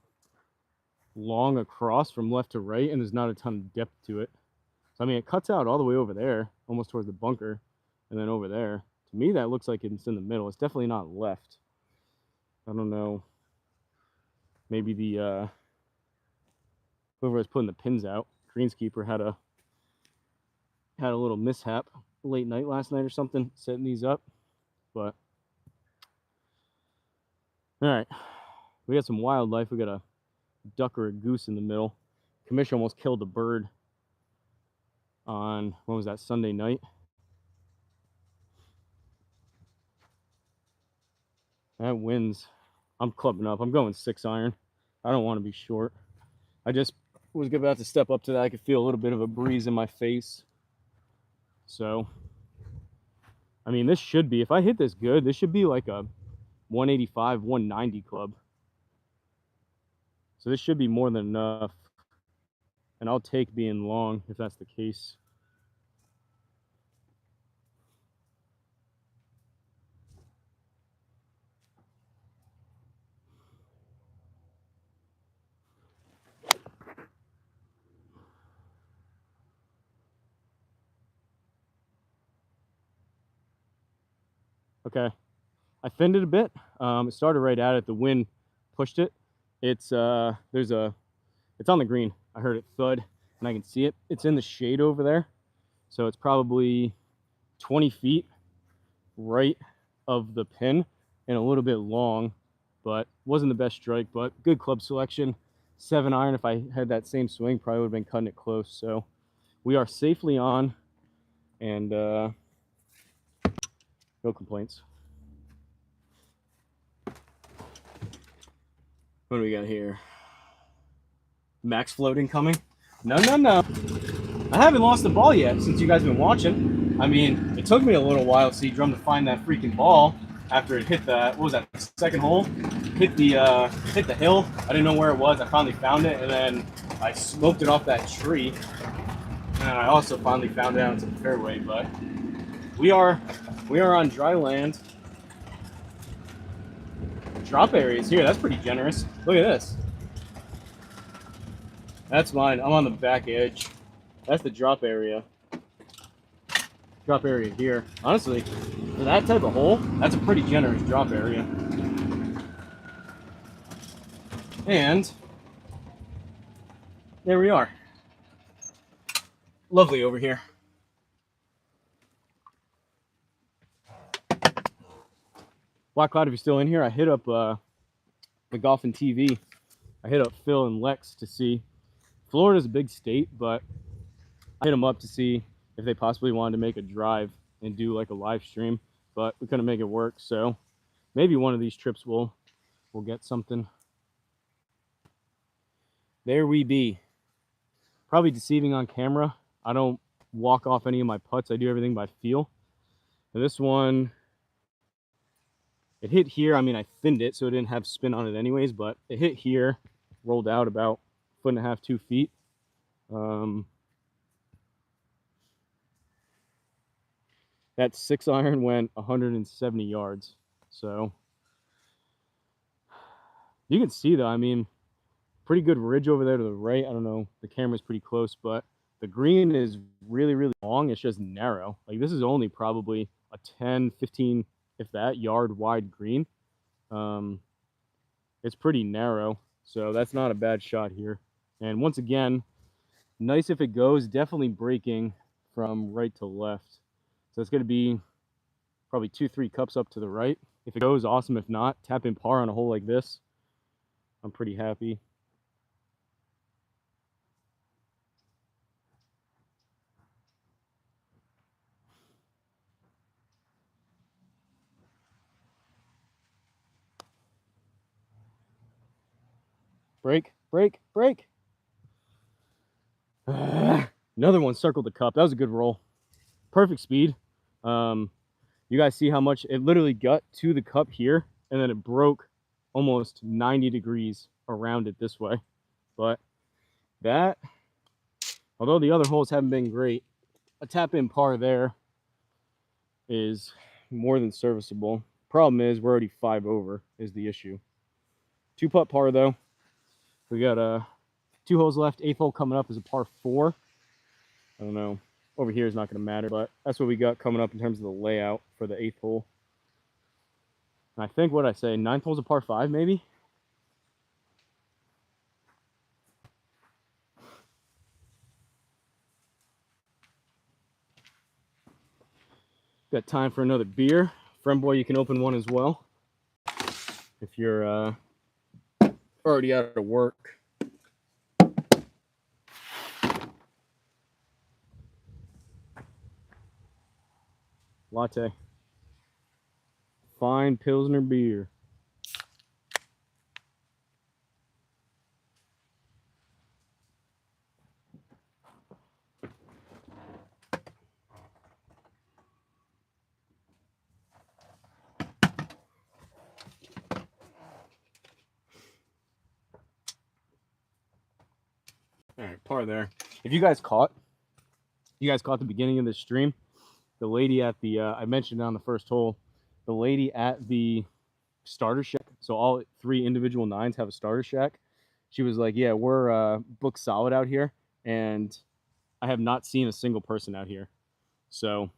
long across from left to right, and there's not a ton of depth to it. So, I mean, it cuts out all the way over there, almost towards the bunker, and then over there. To me, that looks like it's in the middle. It's definitely not left. I don't know. Maybe the whoever was putting the pins out, greenskeeper, had a little mishap late night last night or something, setting these up. But all right, we got some wildlife. We got a duck or a goose in the middle. Commissioner almost killed a bird on, when was that, Sunday night? That wins. I'm clubbing up. I'm going 6 iron. I don't want to be short. I just was about to step up to that. I could feel a little bit of a breeze in my face. So, I mean, this should be, if I hit this good, this should be like a 185, 190 club. So this should be more than enough. And I'll take being long if that's the case. Okay, I finned it a bit. It started right at it. The wind pushed it. It's on the green. I heard it thud, and I can see it. It's in the shade over there, so it's probably 20 feet right of the pin and a little bit long, but wasn't the best strike. But good club selection. 7 iron. If I had that same swing, probably would have been cutting it close. So we are safely on, and no complaints. What do we got here? Max floating coming? No. I haven't lost the ball yet since you guys have been watching. I mean, it took me a little while, C-Drum, to find that freaking ball after it hit that, what was that, second hole? Hit the hill. I didn't know where it was. I finally found it, and then I smoked it off that tree. And I also finally found it out into the fairway, but we are on dry land. Drop areas here. That's pretty generous. Look at this. That's mine. I'm on the back edge. That's the drop area. Drop area here. Honestly, for that type of hole, that's a pretty generous drop area. And there we are. Lovely over here. Black Cloud, if you're still in here, I hit up the Golf and TV. I hit up Phil and Lex to see. Florida's a big state, but I hit them up to see if they possibly wanted to make a drive and do like a live stream, but we couldn't make it work. So maybe one of these trips we'll get something. There we be. Probably deceiving on camera. I don't walk off any of my putts. I do everything by feel. And this one, it hit here. I mean, I thinned it so it didn't have spin on it anyways, but it hit here, rolled out about 1.5 to 2 feet. That 6-iron went 170 yards. So you can see though, I mean, pretty good ridge over there to the right. I don't know, the camera's pretty close, but the green is really, really long. It's just narrow. Like this is only probably a 10, 15, if that, yard wide green. It's pretty narrow, so that's not a bad shot here. And once again, nice if it goes, definitely breaking from right to left. So it's going to be probably 2-3 cups up to the right. If it goes, awesome. If not, tap in par on a hole like this. I'm pretty happy. Break, break, break. Another one circled the cup. That was a good roll. Perfect speed. You guys see how much it literally got to the cup here, and then it broke almost 90 degrees around it this way. But that, although the other holes haven't been great, a tap in par there is more than serviceable. Problem is we're already 5 over is the issue. 2-putt par though. We got 2 holes left. 8th hole coming up is a par 4. I don't know. Over here is not going to matter, but that's what we got coming up in terms of the layout for the 8th hole. And I think what I say, 9th hole's a par 5 maybe. Got time for another beer. Friend boy, you can open one as well if you're already out of work. Latte. Fine Pilsner beer. All right, par there. If you guys caught the beginning of this stream, the lady at the I mentioned on the first hole, the lady at the starter shack. So all 3 individual 9s have a starter shack. She was like, "Yeah, we're booked solid out here, and I have not seen a single person out here." So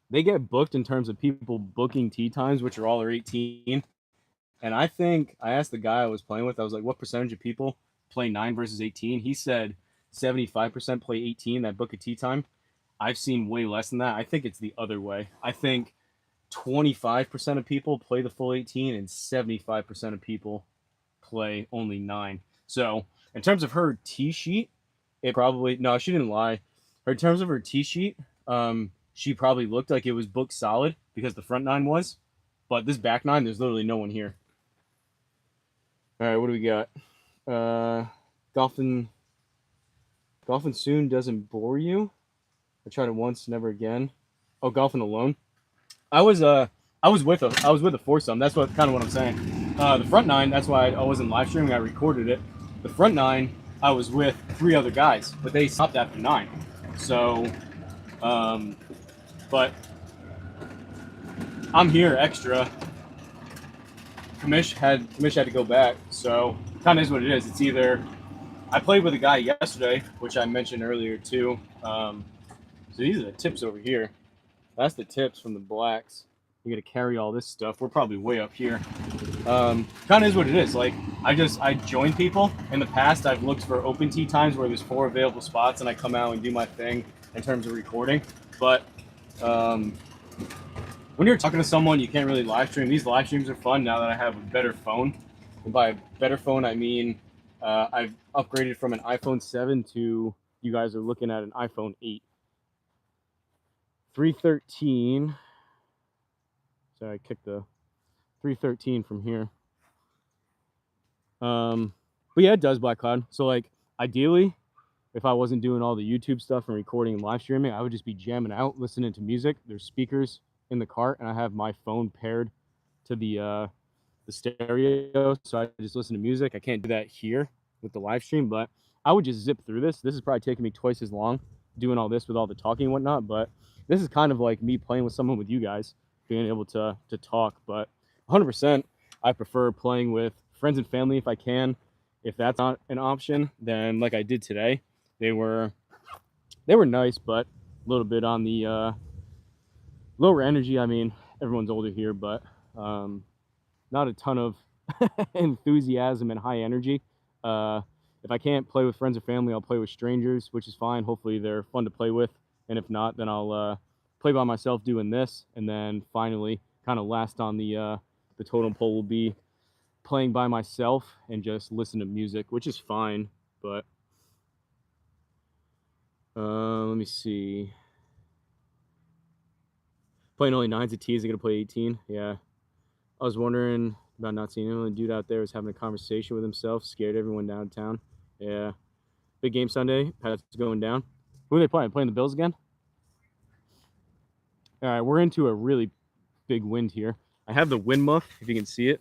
they get booked in terms of people booking tee times, which are all 18. And I think I asked the guy I was playing with, I was like, "What percentage of people play 9 versus 18?" He said 75% play 18 that book a tee time. I've seen way less than that. I think it's the other way. I think 25% of people play the full 18 and 75% of people play only 9. So in terms of her tee sheet, it probably, no, she didn't lie. In terms of her tee sheet, she probably looked like it was booked solid because the front 9 was. But this back 9, there's literally no one here. All right, what do we got? Golfing soon doesn't bore you. I tried it once, never again. Oh, golfing alone. I was with a foursome. That's what I'm saying. The front 9, that's why I wasn't live streaming. I recorded it. The front 9, I was with 3 other guys, but they stopped after 9. So, but I'm here extra. Kamish had to go back, so kind of is what it is. It's either I played with a guy yesterday, which I mentioned earlier too. So these are the tips over here. That's the tips from the blacks. You got to carry all this stuff. We're probably way up here. Kind of is what it is. Like I join people. In the past, I've looked for open tee times where there's 4 available spots, and I come out and do my thing in terms of recording. But when you're talking to someone, you can't really live stream. These live streams are fun now that I have a better phone. And by a better phone, I mean I've upgraded from an iPhone 7 to, you guys are looking at an iPhone 8. 313. So I kicked the 313 from here. But yeah, it does Black Cloud. So like ideally, if I wasn't doing all the YouTube stuff and recording and live streaming, I would just be jamming out, listening to music. There's speakers in the cart, and I have my phone paired to the stereo, so I just listen to music. I can't do that here with the live stream, but I would just zip through this. This is probably taking me twice as long doing all this with all the talking and whatnot, but this is kind of like me playing with someone, with you guys, being able to talk. But 100%, I prefer playing with friends and family if I can. If that's not an option, then like I did today, they were nice, but a little bit on the lower energy. I mean, everyone's older here, but not a ton of enthusiasm and high energy. If I can't play with friends or family, I'll play with strangers, which is fine. Hopefully they're fun to play with. And if not, then I'll play by myself doing this. And then finally, kind of last on the totem pole will be playing by myself and just listen to music, which is fine. But let me see. Playing only 9s at tees, I'm going to play 18. Yeah. I was wondering about not seeing anyone. The dude out there was having a conversation with himself, scared everyone downtown. Yeah. Big game Sunday. Pats going down. Who are they playing? Playing the Bills again? All right, we're into a really big wind here. I have the wind muff, if you can see it,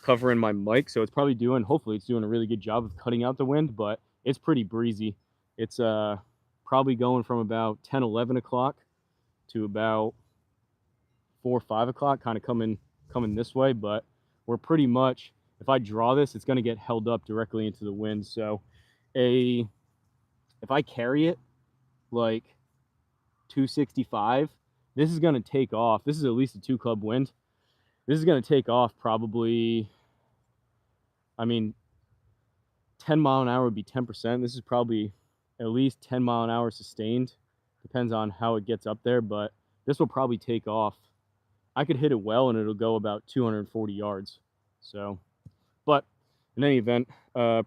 covering my mic, so it's probably doing, hopefully it's doing a really good job of cutting out the wind, but it's pretty breezy. It's probably going from about 10, 11 o'clock to about 4, 5 o'clock, kind of coming this way, but we're pretty much, if I draw this, it's going to get held up directly into the wind. So if I carry it like 265, this is going to take off. This is at least a 2 club wind. This is going to take off probably, I mean, 10 mile an hour would be 10%. This is probably at least 10 mile an hour sustained. Depends on how it gets up there, but this will probably take off. I could hit it well and it'll go about 240 yards. So, but in any event,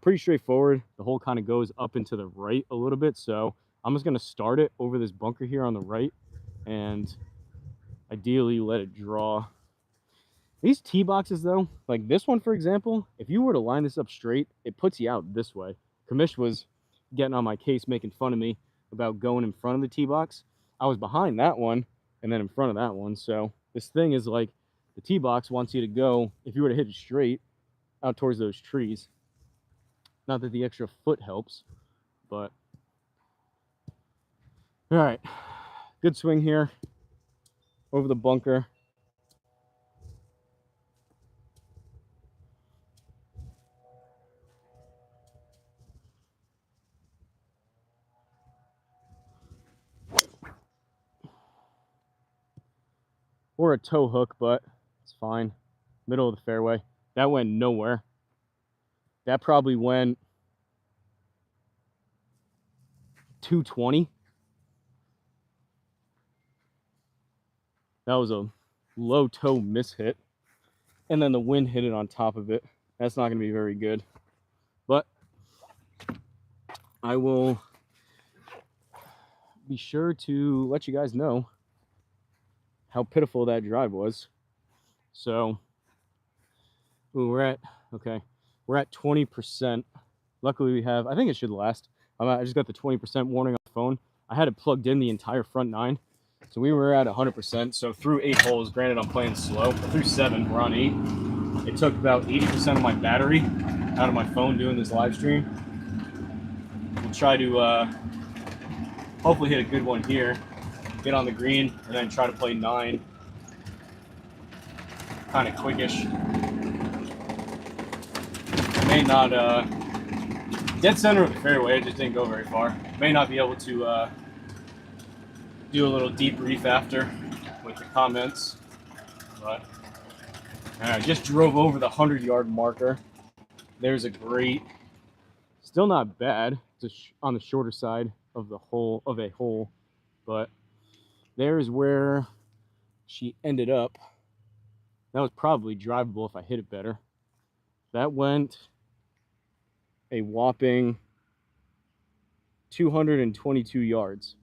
pretty straightforward. The hole kind of goes up and to the right a little bit. So I'm just going to start it over this bunker here on the right and ideally let it draw. These tee boxes though, like this one, for example, if you were to line this up straight, it puts you out this way. Kamish was getting on my case, making fun of me about going in front of the tee box. I was behind that one and then in front of that one. So this thing is like the tee box wants you to go, if you were to hit it straight, out towards those trees. Not that the extra foot helps, but all right, good swing here over the bunker. Or a toe hook, but it's fine. Middle of the fairway. That went nowhere. That probably went 220. That was a low toe mishit. And then the wind hit it on top of it. That's not going to be very good. But I will be sure to let you guys know how pitiful that drive was. So, we're at 20%. Luckily we have, I think it should last. I just got the 20% warning on the phone. I had it plugged in the entire front 9. So we were at 100%. So through 8 holes, granted I'm playing slow, through 7, we're on 8. It took about 80% of my battery out of my phone doing this live stream. We'll try to hopefully hit a good one here, get on the green, and then try to play 9 kind of quickish. May not, dead center of the fairway, it just didn't go very far. May not be able to do a little debrief after with the comments, but I just drove over the 100-yard marker. There's a great, still not bad, just on the shorter side of the hole, but there's where she ended up. That was probably drivable if I hit it better. That went a whopping 222 yards.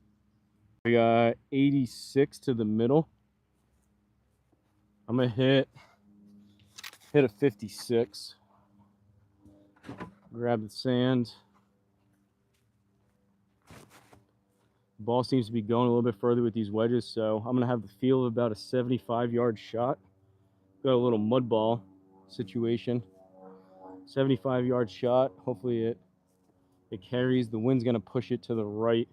We got 86 to the middle. I'm gonna hit a 56. Grab the sand. Ball seems to be going a little bit further with these wedges, so I'm gonna have the feel of about a 75-yard shot. Got a little mud ball situation. 75-yard shot. Hopefully it carries. The wind's gonna push it to the right.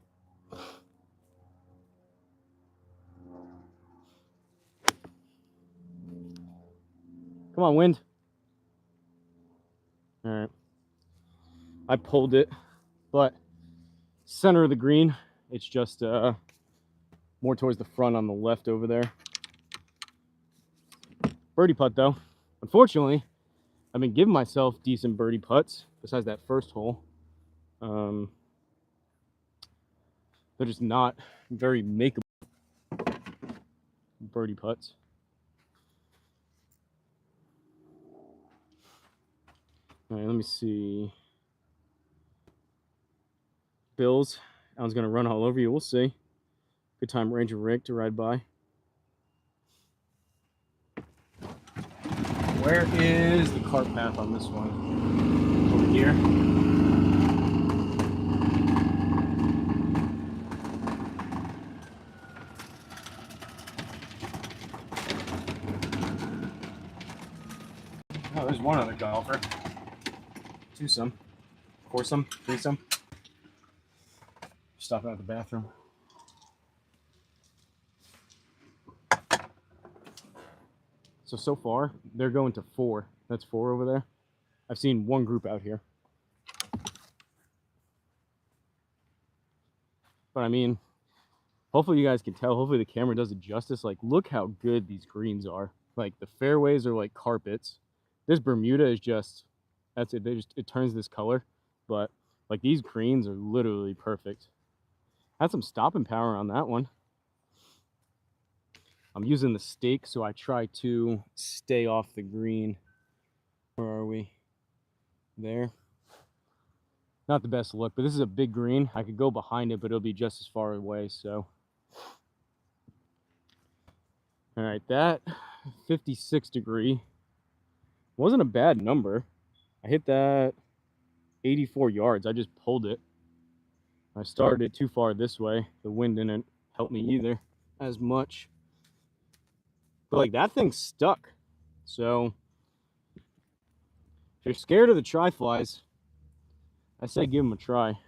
Come on, wind. All right. I pulled it, but center of the green, it's just more towards the front on the left over there. Birdie putt though. Unfortunately, I've been giving myself decent birdie putts besides that first hole. They're just not very makeable birdie putts. All right, let me see. Bills, Alan's gonna run all over you. We'll see. Good time, Ranger Rick, to ride by. Where is the cart path on this one? Over here. Oh, there's one other golfer. Twosome, foursome, threesome. Stopping at the bathroom. So far, they're going to 4. That's 4 over there. I've seen one group out here. But I mean, hopefully you guys can tell. Hopefully the camera does it justice. Like, look how good these greens are. Like, the fairways are like carpets. This Bermuda is just, that's it. It turns this color. But, like, these greens are literally perfect. Had some stopping power on that one. I'm using the stake, so I try to stay off the green. Where are we? There. Not the best look, but this is a big green. I could go behind it, but it'll be just as far away, so. All right, that 56 degree wasn't a bad number. I hit that 84 yards. I just pulled it. I started it too far this way. The wind didn't help me either as much. But like, that thing stuck. So if you're scared of the tri-flies, I say give them a try.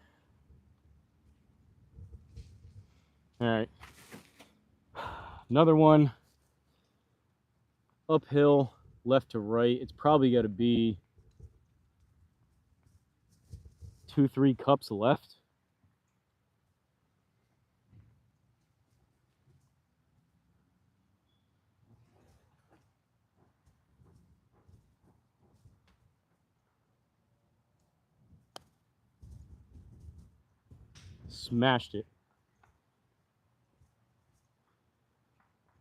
All right. Another one. Uphill, left to right. It's probably got to be 2-3 cups left. Smashed it.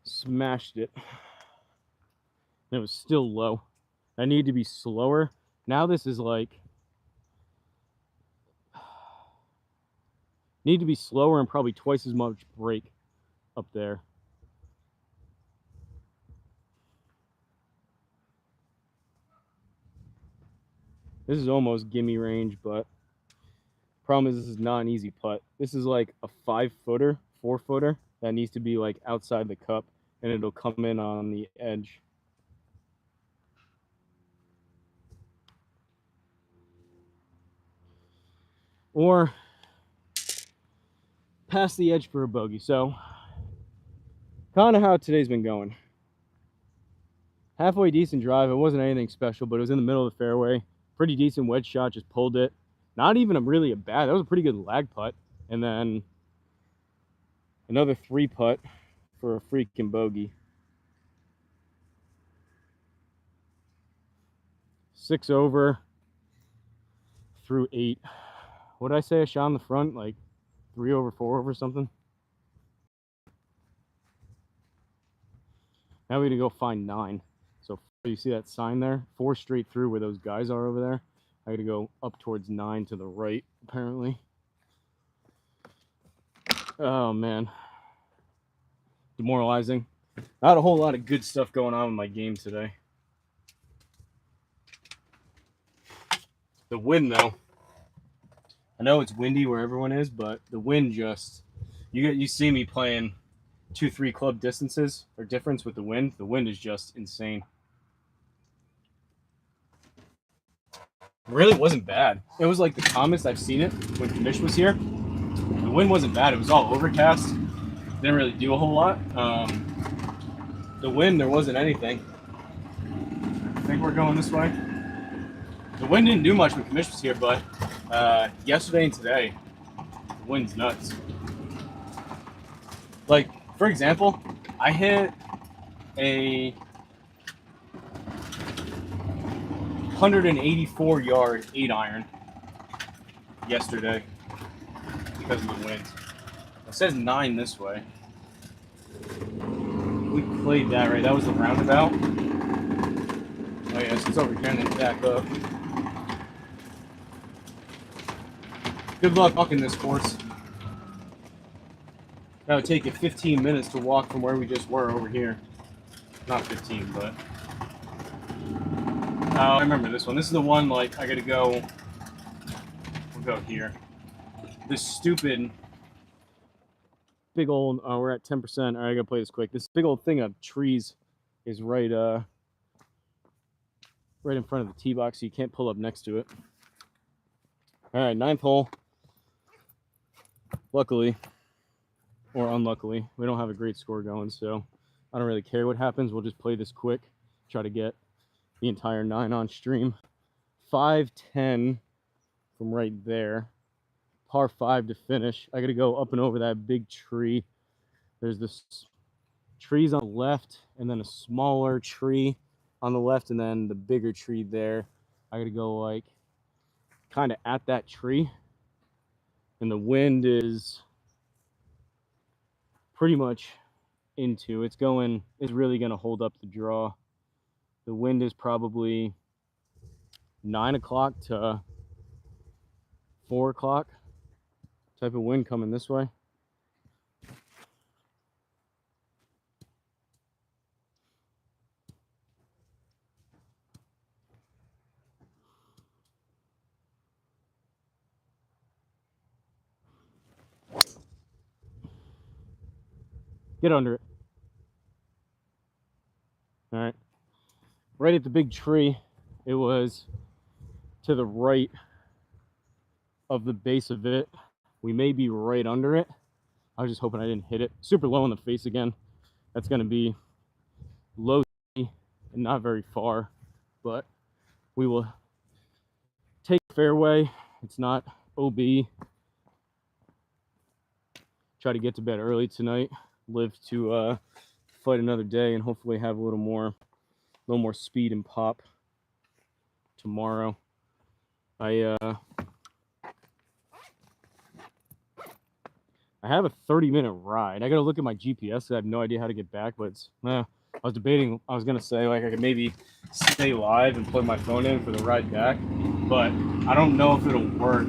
Smashed it. And it was still low. I need to be slower. Now this is like, need to be slower and probably twice as much break up there. This is almost gimme range, but problem is this is not an easy putt. This is like a 5-footer, 4-footer that needs to be like outside the cup, and it'll come in on the edge. Or past the edge for a bogey. So kind of how today's been going. Halfway decent drive. It wasn't anything special, but it was in the middle of the fairway. Pretty decent wedge shot, just pulled it. Not even really a bad, that was a pretty good lag putt. And then another 3 putt for a freaking bogey. 6 over through 8. What did I say I shot on the front? Like 3 over, 4 over something. Now we need to go find 9. So you see that sign there? 4 straight through where those guys are over there. I got to go up towards 9 to the right, apparently. Oh, man. Demoralizing. Not a whole lot of good stuff going on with my game today. The wind, though. I know it's windy where everyone is, but the wind just... You see me playing 2-3 club distances or difference with the wind. The wind is just insane. It really wasn't bad. It was like the calmest I've seen it when Kamish was here. The wind wasn't bad. It was all overcast. Didn't really do a whole lot. The wind, there wasn't anything. think we're going this way. The wind didn't do much when Commish was here, but yesterday and today, the wind's nuts. Like, for example, I hit a 184 yard 8-iron yesterday because of the wind. It says 9 this way. We played that, right? That was the roundabout. Oh yeah, so it's over here and then back up. Good luck walking this course. That would take you 15 minutes to walk from where we just were over here. Not 15, but... Oh, I remember this one. This is the one, like, I gotta go... We'll go here. This stupid... Big old... Oh, we're at 10%. Alright, I gotta play this quick. This big old thing of trees is right in front of the tee box, so you can't pull up next to it. Alright, 9th hole. Luckily, or unluckily, we don't have a great score going, so I don't really care what happens. We'll just play this quick, try to get the entire 9 on stream. 5-10 from right there. Par 5 to finish. I got to go up and over that big tree. There's this trees on the left, and then a smaller tree on the left, and then the bigger tree there. I got to go like kind of at that tree, and the wind is pretty much into it's really going to hold up the draw. The wind is probably 9 o'clock to 4 o'clock type of wind coming this way. Get under it. All right. Right at the big tree, it was to the right of the base of it. We may be right under it. I was just hoping I didn't hit it. Super low in the face again. That's going to be low and not very far, but we will take fairway. It's not OB. Try to get to bed early tonight. Live to fight another day and hopefully have a little more speed and pop tomorrow. I have a 30-minute ride. I gotta look at my GPS. I have no idea how to get back, but it's, I was debating. I was gonna say like I could maybe stay live and plug my phone in for the ride back, but I don't know if it'll work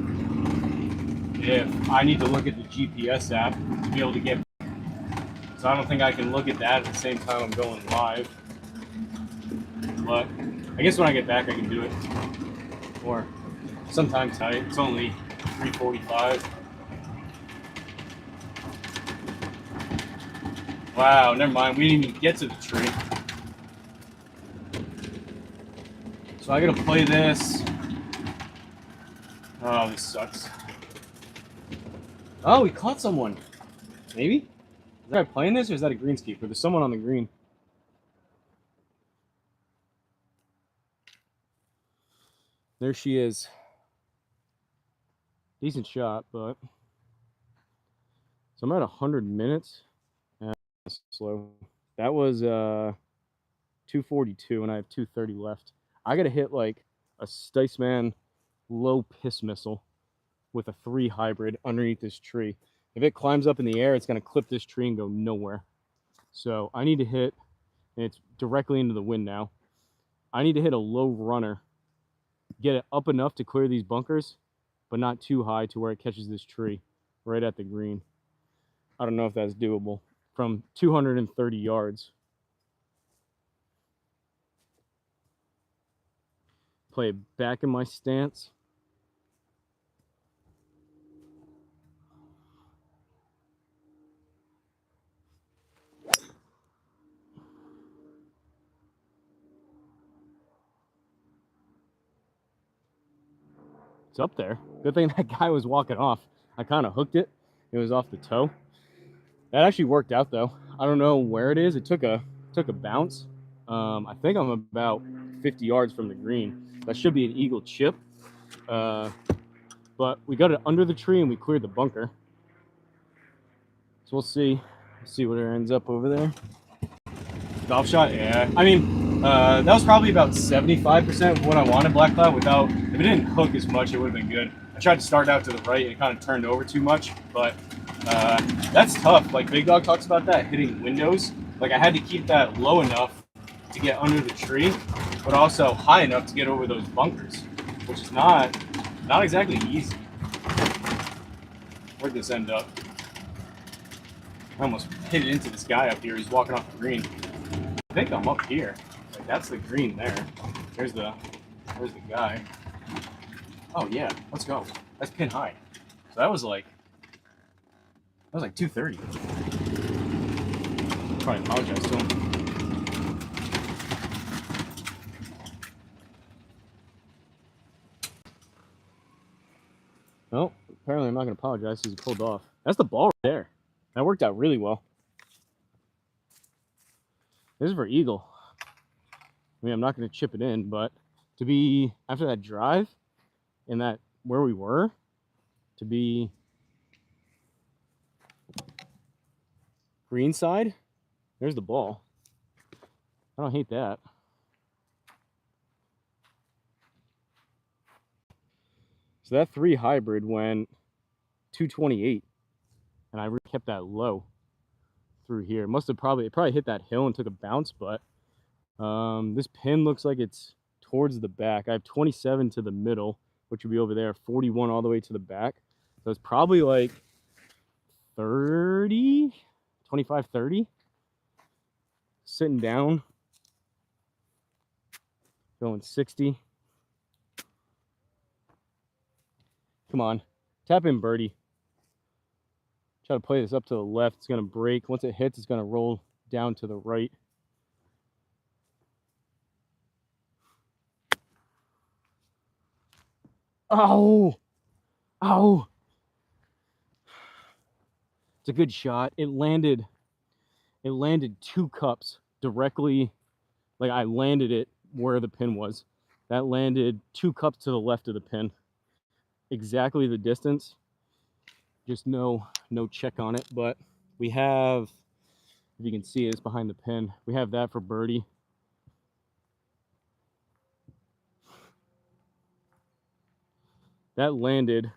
if I need to look at the GPS app to be able to get. So I don't think I can look at that at the same time I'm going live. But I guess when I get back I can do it. Or sometime tonight. It's only 3:45. Wow, never mind. We didn't even get to the tree. So I gotta play this. Oh, this sucks. Oh, we caught someone. Maybe? Is that playing this or is that a greenskeeper? There's someone on the green. There she is. Decent shot, but so I'm at 100 minutes. That's slow. That was 242, and I have 230 left. I gotta hit like a Sticeman low piss missile with a 3 hybrid underneath this tree. If it climbs up in the air, it's gonna clip this tree and go nowhere. So I need to hit, and it's directly into the wind now. I need to hit a low runner, get it up enough to clear these bunkers, but not too high to where it catches this tree right at the green. I don't know if that's doable from 230 yards. Play it back in my stance. It's up there. Good thing that guy was walking off. I kind of hooked it. It was off the toe. That actually worked out though. I don't know where it is. It took a bounce. I think I'm about 50 yards from the green. That should be an eagle chip. But we got it under the tree and we cleared the bunker. So we'll see. See what it ends up over there. Golf shot, yeah. I mean, that was probably about 75% of what I wanted black cloud without, if it didn't hook as much, it would have been good. I tried to start out to the right and it kind of turned over too much, but that's tough. Like Big Dog talks about that, hitting windows. Like I had to keep that low enough to get under the tree, but also high enough to get over those bunkers, which is not exactly easy. Where'd this end up? I almost hit it into this guy up here. He's walking off the green. I think I'm up here. Like that's the green there. There's the guy. Oh yeah, let's go. That's pin high. So that was like 230. Probably apologize to him. No, apparently I'm not gonna apologize because he pulled off. That's the ball right there. That worked out really well. This is for eagle. I mean, I'm not going to chip it in, but to be, after that drive, and that, where we were, to be green side, there's the ball. I don't hate that. So that 3 hybrid went 228, and I really kept that low through here. It probably hit that hill and took a bounce, but this pin looks like it's towards the back. I have 27 to the middle, which would be over there, 41 all the way to the back. So it's probably like 30, 25, 30. Sitting down, going 60. Come on, tap in birdie. Try to play this up to the left. It's going to break. Once it hits, it's going to roll down to the right. Oh, oh. It's a good shot. It landed 2 cups directly. Like I landed it where the pin was. That landed 2 cups to the left of the pin. Exactly the distance. Just no check on it, but we have, if you can see, it's behind the pin. We have that for birdie. That landed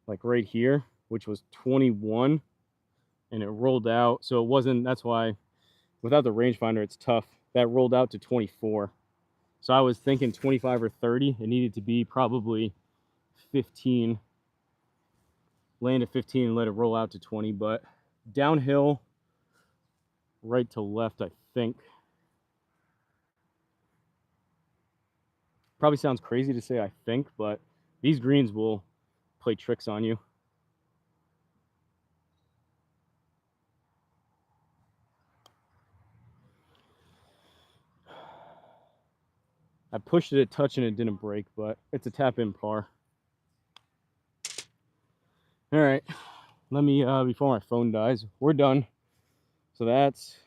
like right here, which was 21, and it rolled out. So it wasn't, that's why without the rangefinder, it's tough. That rolled out to 24. So I was thinking 25 or 30. It needed to be probably 15. Land at 15 and let it roll out to 20, but downhill, right to left, I think. Probably sounds crazy to say I think, but these greens will play tricks on you. I pushed it a touch and it didn't break, but it's a tap in par. All right, let me, before my phone dies, we're done. So that's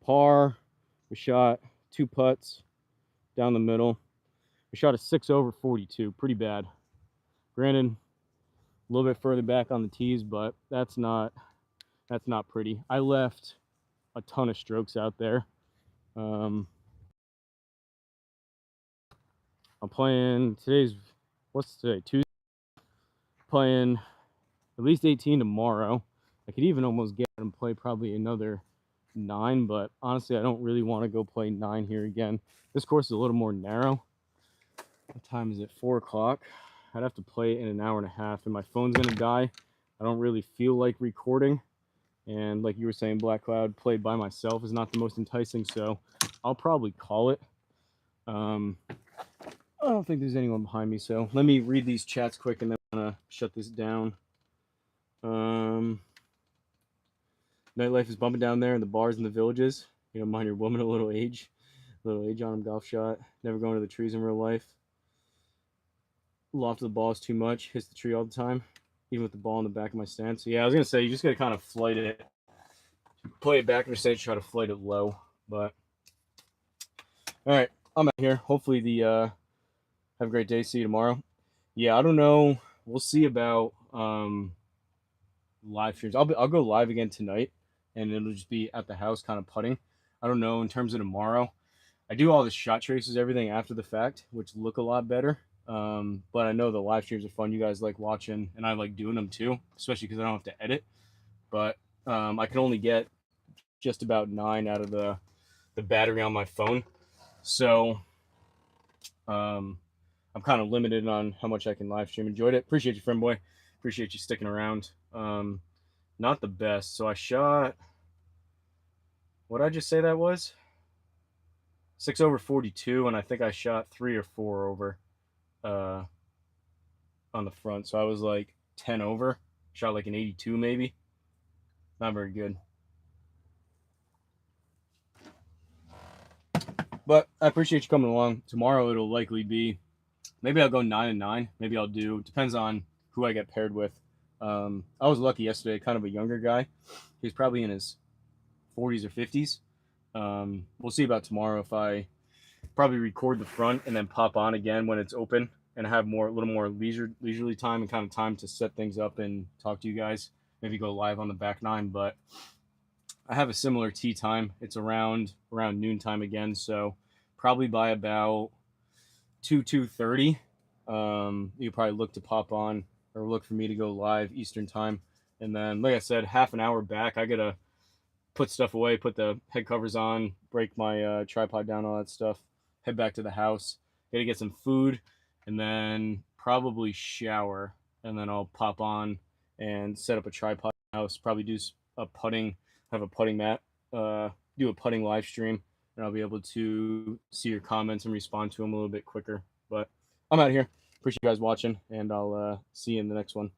par. We shot 2 putts down the middle. We shot a 6 over 42, pretty bad. Granted, a little bit further back on the tees, but that's not pretty. I left a ton of strokes out there. I'm playing, what's today? Tuesday. Playing at least 18 tomorrow. I could even almost get and play probably another 9, but honestly, I don't really want to go play 9 here again. This course is a little more narrow. What time is it? 4 o'clock. I'd have to play it in an hour and a half, and my phone's gonna die. I don't really feel like recording, and like you were saying, Black Cloud played by myself is not the most enticing, so I'll probably call it. I don't think there's anyone behind me, so let me read these chats quick and then I'm gonna shut this down. Nightlife is bumping down there in the bars and the villages. You know, mind your woman a little age on him. Golf shot. Never going to the trees in real life. Loft of the ball is too much. Hits the tree all the time, even with the ball in the back of my stance. So yeah, I was gonna say you just gotta kind of flight it, play it back in your stance, try to flight it low, but All right, I'm out here. Hopefully the have a great day. See you tomorrow. Yeah, I don't know. We'll see about live streams. I'll go live again tonight, and it'll just be at the house, kind of putting. I don't know in terms of tomorrow. I do all the shot traces, everything after the fact, which look a lot better. But I know the live streams are fun. You guys like watching, and I like doing them too, especially because I don't have to edit. But I can only get just about 9 out of the battery on my phone, so um, I'm kind of limited on how much I can live stream. Enjoyed it. Appreciate you, friend boy. Appreciate you sticking around. Not the best. So I shot. What did I just say that was? 6 over 42, and I think I shot 3 or 4 over uh, on the front. So I was like 10 over. Shot like an 82 maybe. Not very good. But I appreciate you coming along. Tomorrow it'll likely be, maybe I'll go 9 and 9. Maybe I'll do, depends on who I get paired with. I was lucky yesterday, kind of a younger guy. He's probably in his 40s or 50s. We'll see about tomorrow if I probably record the front and then pop on again when it's open and have a little more leisurely time and kind of time to set things up and talk to you guys. Maybe go live on the back nine, but I have a similar tee time. It's around noontime again, so probably by about 2:30, you probably look to pop on or look for me to go live Eastern time. And then, like I said, half an hour back, I gotta put stuff away, put the head covers on, break my tripod down, all that stuff. Head back to the house. Gotta get some food, and then probably shower, and then I'll pop on and set up a tripod in the house. Probably do a putting, have a putting mat, do a putting live stream, and I'll be able to see your comments and respond to them a little bit quicker. But I'm out of here. Appreciate you guys watching, and I'll see you in the next one.